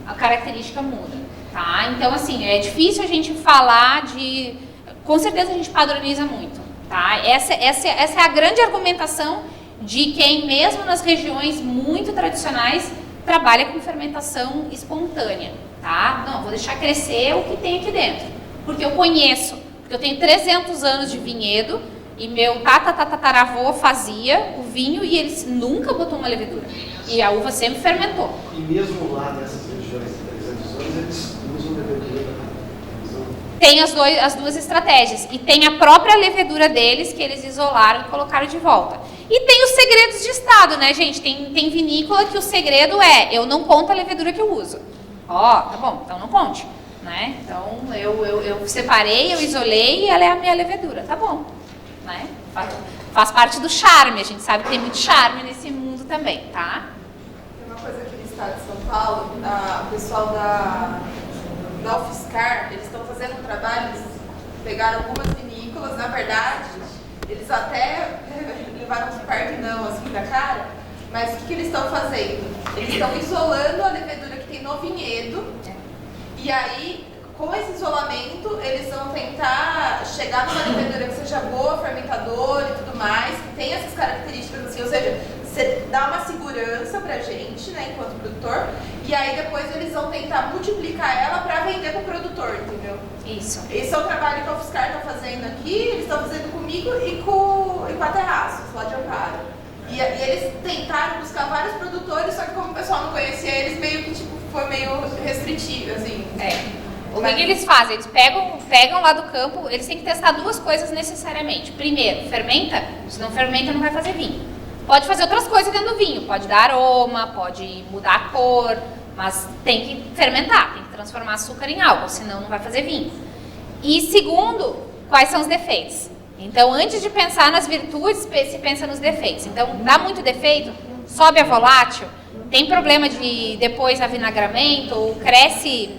A característica muda. Tá? Então, assim, é difícil a gente falar de... Com certeza a gente padroniza muito. Tá? Essa é a grande argumentação de quem, mesmo nas regiões muito tradicionais, trabalha com fermentação espontânea, tá? Não, vou deixar crescer o que tem aqui dentro, porque eu conheço, porque eu tenho 300 anos de vinhedo, e meu tataravô fazia o vinho e ele nunca botou uma levedura, e a uva sempre fermentou. E mesmo lá nessas regiões de 300 anos, eles usam levedura. Tem as duas estratégias, e tem a própria levedura deles que eles isolaram e colocaram de volta. E tem os segredos de estado, né, gente? Tem vinícola que o segredo é, eu não conto a levedura que eu uso. Ó, tá bom, então não conte. né? Então, eu separei, eu isolei e ela é a minha levedura, tá bom, né? Faz parte do charme, a gente sabe que tem muito charme nesse mundo também, tá? Tem uma coisa aqui no estado de São Paulo, o pessoal da UFSCar, eles estão fazendo um trabalho, eles pegaram algumas vinícolas, na verdade, eles até levaram um perdão assim da cara, mas o que eles estão fazendo? Eles estão isolando a levedura que tem no vinhedo, e aí, com esse isolamento, eles vão tentar chegar numa levedura que seja boa, fermentadora e tudo mais, que tenha essas características assim, ou seja, você dá uma segurança pra gente, né, enquanto produtor, e aí depois eles vão tentar multiplicar ela pra vender pro produtor, entendeu? Isso. Esse é o trabalho que a UFSCar está fazendo aqui, eles estão fazendo comigo e com a Terraços, lá de Amparo. E eles tentaram buscar vários produtores, só que como o pessoal não conhecia eles, meio que tipo, foi meio restritivo, assim. O que eles fazem? Eles pegam lá do campo, eles têm que testar duas coisas necessariamente. Primeiro, fermenta, se não fermenta não vai fazer vinho. Pode fazer outras coisas dentro do vinho, pode dar aroma, pode mudar a cor, mas tem que fermentar, tem que transformar açúcar em álcool, senão não vai fazer vinho. E segundo, quais são os defeitos? Então, antes de pensar nas virtudes, se pensa nos defeitos. Então, dá muito defeito, sobe a volátil, tem problema de depois avinagramento, ou cresce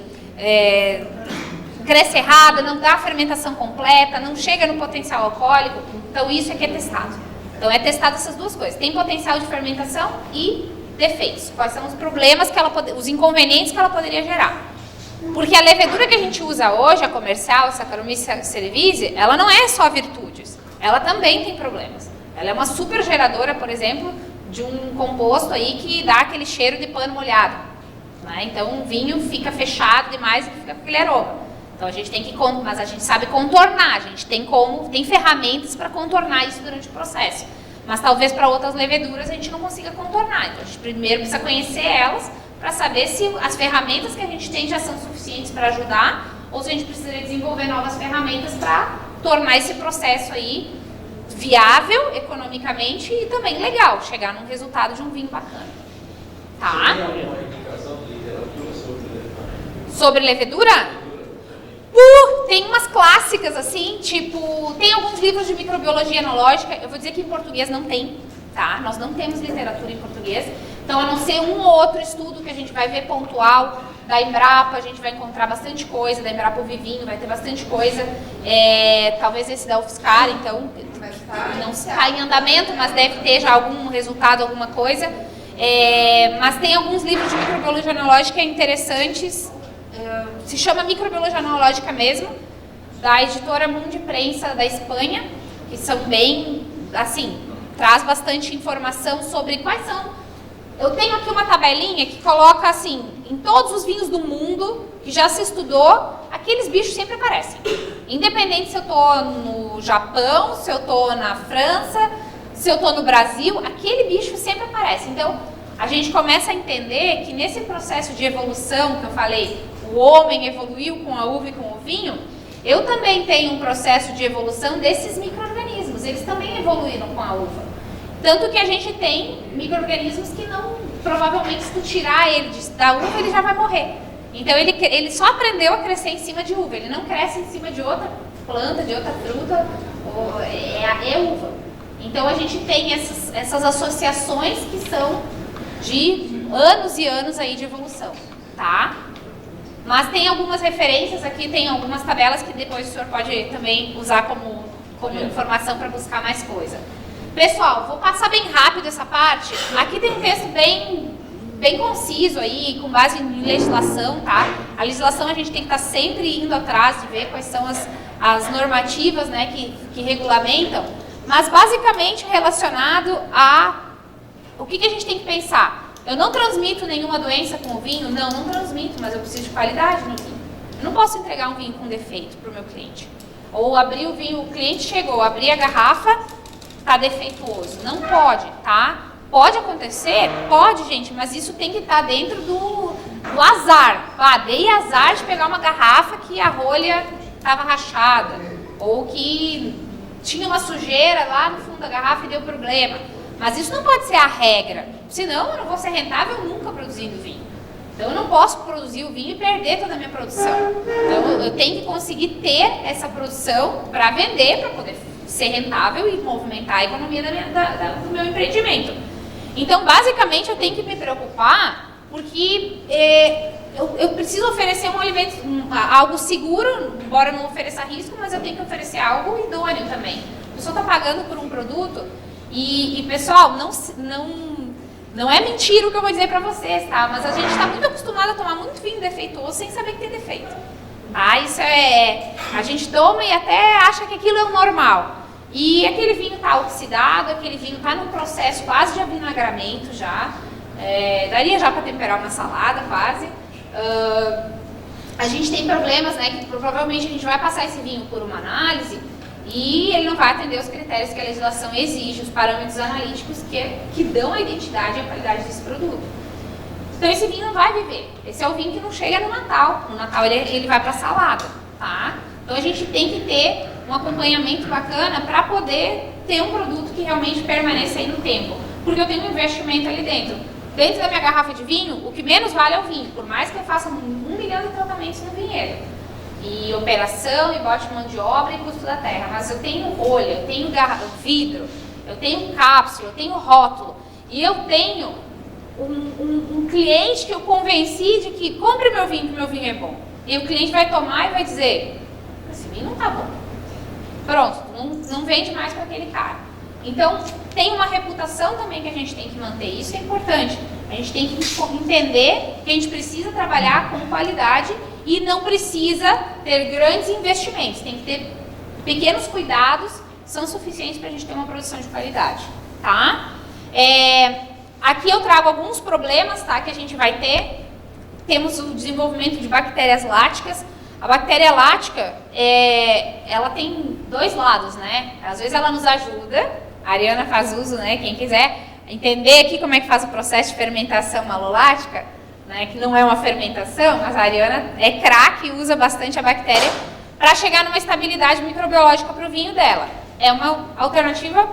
errado, não dá a fermentação completa, não chega no potencial alcoólico. Então, isso é que é testado. Então, é testado essas duas coisas. Tem potencial de fermentação e defeitos. Quais são os problemas, os inconvenientes que ela poderia gerar. Porque a levedura que a gente usa hoje, a comercial, a Saccharomyces cerevisiae, ela não é só virtudes. Ela também tem problemas. Ela é uma super geradora, por exemplo, de um composto aí que dá aquele cheiro de pano molhado, né? Então o vinho fica fechado demais e fica com aquele aroma. Então a gente tem que, mas a gente sabe contornar, a gente tem ferramentas para contornar isso durante o processo. Mas talvez para outras leveduras a gente não consiga contornar. Então a gente primeiro precisa conhecer elas para saber se as ferramentas que a gente tem já são suficientes para ajudar ou se a gente precisa desenvolver novas ferramentas para tornar esse processo aí viável economicamente e também legal, chegar num resultado de um vinho bacana. Tá? Tem alguma indicação de literatura sobre levedura? Sobre levedura? Tem umas clássicas assim, tipo, tem alguns livros de microbiologia enológica, eu vou dizer que em português não tem, tá? Nós não temos literatura em português, então a não ser um ou outro estudo que a gente vai ver pontual, da Embrapa a gente vai encontrar bastante coisa, da Embrapa Vivinho vai ter bastante coisa, talvez esse da UFSCar, então não está em andamento, mas deve ter já algum resultado, alguma coisa, mas tem alguns livros de microbiologia enológica interessantes, se chama Microbiologia Enológica mesmo, da editora Mundo de Prensa da Espanha, que são bem, assim, traz bastante informação sobre quais são. Eu tenho aqui uma tabelinha que coloca assim, em todos os vinhos do mundo, que já se estudou, aqueles bichos sempre aparecem. Independente se eu estou no Japão, se eu estou na França, se eu estou no Brasil, aquele bicho sempre aparece. Então, a gente começa a entender que nesse processo de evolução que eu falei, o homem evoluiu com a uva e com o vinho, eu também tenho um processo de evolução desses micro-organismos, eles também evoluíram com a uva. Tanto que a gente tem micro-organismos que não, provavelmente se tu tirar ele da uva, ele já vai morrer. Então ele só aprendeu a crescer em cima de uva, ele não cresce em cima de outra planta, de outra fruta, é uva. Então a gente tem essas associações que são de anos e anos aí de evolução, tá? Mas tem algumas referências aqui, tem algumas tabelas que depois o senhor pode também usar como informação para buscar mais coisa. Pessoal, vou passar bem rápido essa parte. Aqui tem um texto bem conciso aí, com base em legislação, tá? A legislação a gente tem que estar sempre indo atrás de ver quais são as normativas, né, que regulamentam, mas basicamente relacionado a o que a gente tem que pensar. Eu não transmito nenhuma doença com o vinho? Não transmito, mas eu preciso de qualidade no vinho. Eu não posso entregar um vinho com defeito para o meu cliente. Ou abrir o vinho, o cliente chegou, abrir a garrafa, está defeituoso. Não pode, tá? Pode acontecer? Pode, gente, mas isso tem que estar dentro do azar. Dei azar de pegar uma garrafa que a rolha estava rachada. Ou que tinha uma sujeira lá no fundo da garrafa e deu problema. Mas isso não pode ser a regra, senão eu não vou ser rentável nunca produzindo vinho. Então eu não posso produzir o vinho e perder toda a minha produção. Então eu tenho que conseguir ter essa produção para vender, para poder ser rentável e movimentar a economia do meu empreendimento. Então basicamente eu tenho que me preocupar porque eu preciso oferecer um alimento, algo seguro, embora eu não ofereça risco, mas eu tenho que oferecer algo idôneo também. A pessoa está pagando por um produto e pessoal, não é mentira o que eu vou dizer para vocês, tá? Mas a gente está muito acostumado a tomar muito vinho defeituoso sem saber que tem defeito. Tá? Isso a gente toma e até acha que aquilo é o normal. E aquele vinho está oxidado, aquele vinho está num processo quase de avinagramento já. Daria já para temperar uma salada quase. A gente tem problemas, né? Que provavelmente a gente vai passar esse vinho por uma análise e ele não vai atender os critérios que a legislação exige, os parâmetros analíticos que dão a identidade e a qualidade desse produto. Então esse vinho não vai viver. Esse é o vinho que não chega no Natal. No Natal ele vai para salada, tá? Então a gente tem que ter um acompanhamento bacana para poder ter um produto que realmente permaneça aí no tempo. Porque eu tenho um investimento ali dentro. Dentro da minha garrafa de vinho, o que menos vale é o vinho, por mais que eu faça 1 milhão de tratamentos no vinhedo. E operação, e bote mão de obra e custo da terra. Mas eu tenho rolha, eu tenho vidro, eu tenho cápsula, eu tenho rótulo. E eu tenho um cliente que eu convenci de que compre meu vinho, que meu vinho é bom. E o cliente vai tomar e vai dizer, esse vinho não tá bom. Pronto, não vende mais para aquele cara. Então, tem uma reputação também que a gente tem que manter, isso é importante. A gente tem que entender que a gente precisa trabalhar com qualidade e não precisa ter grandes investimentos. Tem que ter pequenos cuidados, são suficientes para a gente ter uma produção de qualidade, tá? Aqui eu trago alguns problemas, tá, que a gente vai ter. Temos o desenvolvimento de bactérias láticas. A bactéria lática, ela tem 2 lados, né? Às vezes ela nos ajuda, a Ariana faz uso, né? Quem quiser entender aqui como é que faz o processo de fermentação malolática, né? Que não é uma fermentação, mas a Ariana é craque e usa bastante a bactéria para chegar numa estabilidade microbiológica para o vinho dela. É uma alternativa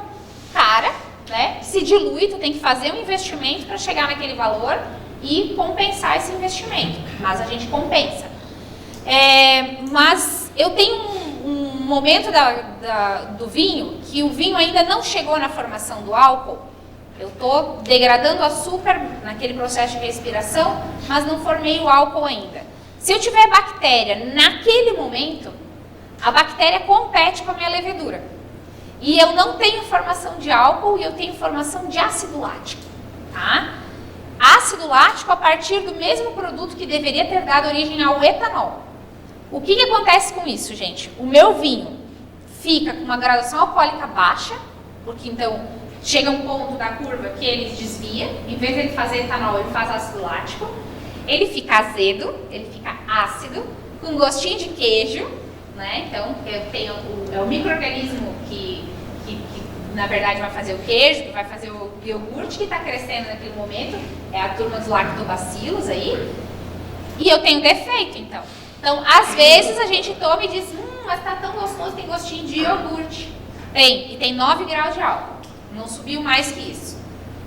cara, né? Se dilui, tu tem que fazer um investimento para chegar naquele valor e compensar esse investimento, mas a gente compensa. Mas eu tenho um momento do vinho que o vinho ainda não chegou na formação do álcool. Eu estou degradando o açúcar naquele processo de respiração, mas não formei o álcool ainda. Se eu tiver bactéria naquele momento, a bactéria compete com a minha levedura. E eu não tenho formação de álcool e eu tenho formação de ácido lático, tá? Ácido lático a partir do mesmo produto que deveria ter dado origem ao etanol. O que acontece com isso, gente? O meu vinho fica com uma graduação alcoólica baixa, porque então chega um ponto da curva que ele desvia, em vez de ele fazer etanol, ele faz ácido lático, ele fica azedo, ele fica ácido, com gostinho de queijo, né? Então, eu tenho o micro-organismo que na verdade vai fazer o queijo, que vai fazer o iogurte que está crescendo naquele momento, é a turma dos lactobacilos aí, e eu tenho defeito, então. Então, às vezes a gente toma e diz, mas tá tão gostoso, tem gostinho de iogurte. E tem 9 graus de álcool, não subiu mais que isso.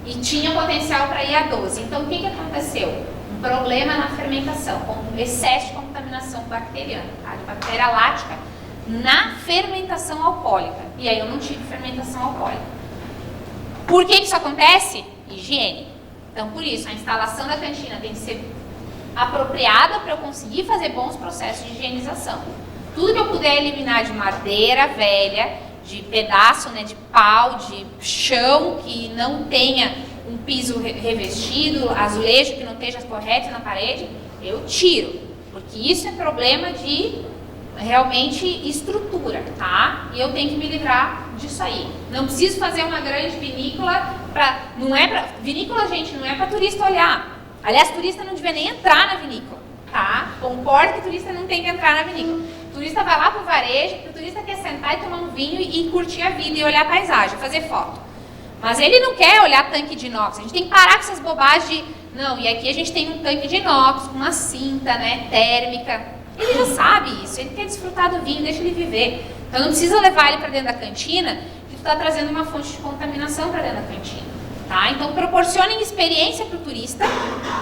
E tinha potencial para ir a 12. Então, o que aconteceu? Um problema na fermentação, com excesso de contaminação bacteriana, tá? De bactéria lática na fermentação alcoólica. E aí eu não tive fermentação alcoólica. Por que isso acontece? Higiene. Então, por isso, a instalação da cantina tem que ser apropriada para eu conseguir fazer bons processos de higienização. Tudo que eu puder eliminar de madeira velha, de pedaço, né, de pau, de chão que não tenha um piso revestido, azulejo que não esteja correto na parede, eu tiro, porque isso é problema de realmente estrutura, tá? E eu tenho que me livrar disso aí. Não preciso fazer uma grande vinícola vinícola, gente, não é para turista olhar. Aliás, turista não devia nem entrar na vinícola, tá? Concordo que turista não tem que entrar na vinícola. O turista vai lá pro varejo, porque o turista quer sentar e tomar um vinho e curtir a vida e olhar a paisagem, fazer foto. Mas ele não quer olhar tanque de inox. A gente tem que parar com essas bobagens de... Não, e aqui a gente tem um tanque de inox com uma cinta, né, térmica. Ele já sabe isso, ele quer desfrutar do vinho, deixa ele viver. Então não precisa levar ele para dentro da cantina, que tu tá trazendo uma fonte de contaminação para dentro da cantina. tá? Então, proporcionem experiência para o turista,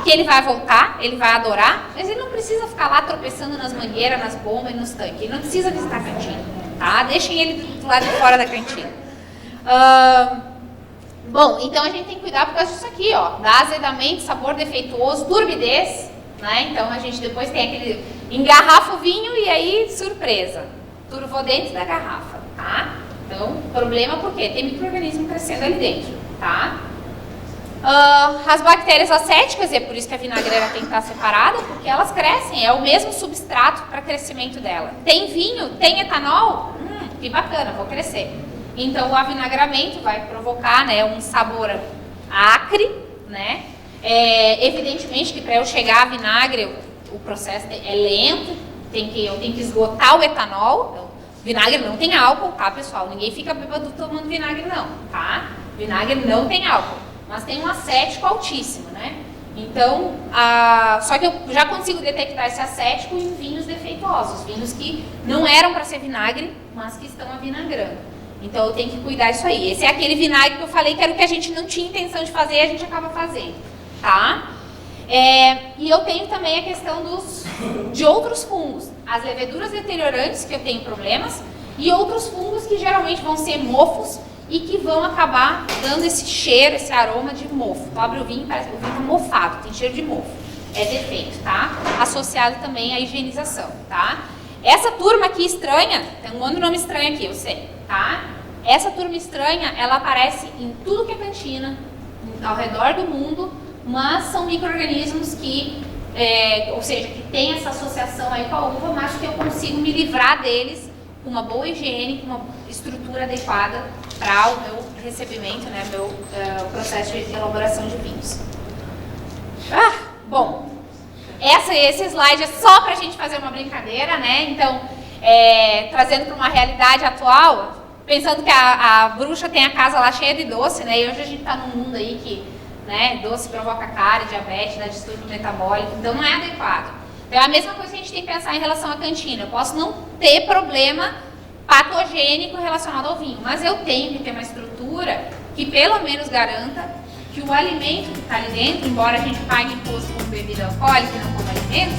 que ele vai voltar, ele vai adorar, mas ele não precisa ficar lá tropeçando nas mangueiras, nas bombas e nos tanques. Ele não precisa visitar a cantina, tá? Deixem ele do lado de fora da cantina. Bom, então a gente tem que cuidar por causa disso aqui, ó. Dá azedamento, sabor defeituoso, turbidez, né? Então a gente depois tem aquele... engarrafa o vinho e aí, surpresa. Turvou dentro da garrafa, tá? Então, problema porque tem micro-organismo crescendo ali dentro, tá? As bactérias acéticas, e é por isso que a vinagreira tem que estar separada, porque elas crescem, é o mesmo substrato para crescimento dela. Tem vinho, tem etanol? Que bacana, vou crescer. Então, o avinagramento vai provocar, né, um sabor acre, né? Evidentemente que para eu chegar a vinagre, o processo é lento, eu tenho que esgotar o etanol. Então, vinagre não tem álcool, tá, pessoal? Ninguém fica bêbado tomando vinagre, não, tá? Vinagre não tem álcool, mas tem um acético altíssimo, né? Então, só que eu já consigo detectar esse acético em vinhos defeituosos, vinhos que não eram para ser vinagre, mas que estão avinagrando. Então, eu tenho que cuidar disso aí. Esse é aquele vinagre que eu falei que era o que a gente não tinha intenção de fazer e a gente acaba fazendo, tá? E eu tenho também a questão de outros fungos. As leveduras deteriorantes, que eu tenho problemas, e outros fungos que geralmente vão ser mofos e que vão acabar dando esse cheiro, esse aroma de mofo. Tu abre o vinho, parece que o vinho tá mofado, tem cheiro de mofo. É defeito, tá? Associado também à higienização, tá? Essa turma aqui estranha, tem um outro nome estranho aqui, eu sei, tá? Essa turma estranha, ela aparece em tudo que é cantina, ao redor do mundo, mas são micro-organismos que, ou seja, que tem essa associação aí com a uva, mas que eu consigo me livrar deles com uma boa higiene, com uma estrutura adequada para o meu recebimento, né, meu processo de elaboração de vinhos. Bom, esse slide é só para a gente fazer uma brincadeira, né? Então, trazendo para uma realidade atual, pensando que a bruxa tem a casa lá cheia de doce, né? E hoje a gente está num mundo aí que, né, doce provoca cárie, diabetes, né, distúrbio metabólico, então não é adequado. Então é a mesma coisa que a gente tem que pensar em relação à cantina. Eu posso não ter problema patogênico relacionado ao vinho, mas eu tenho que ter uma estrutura que pelo menos garanta que o alimento que está ali dentro, embora a gente pague imposto como bebida alcoólica e não como alimento,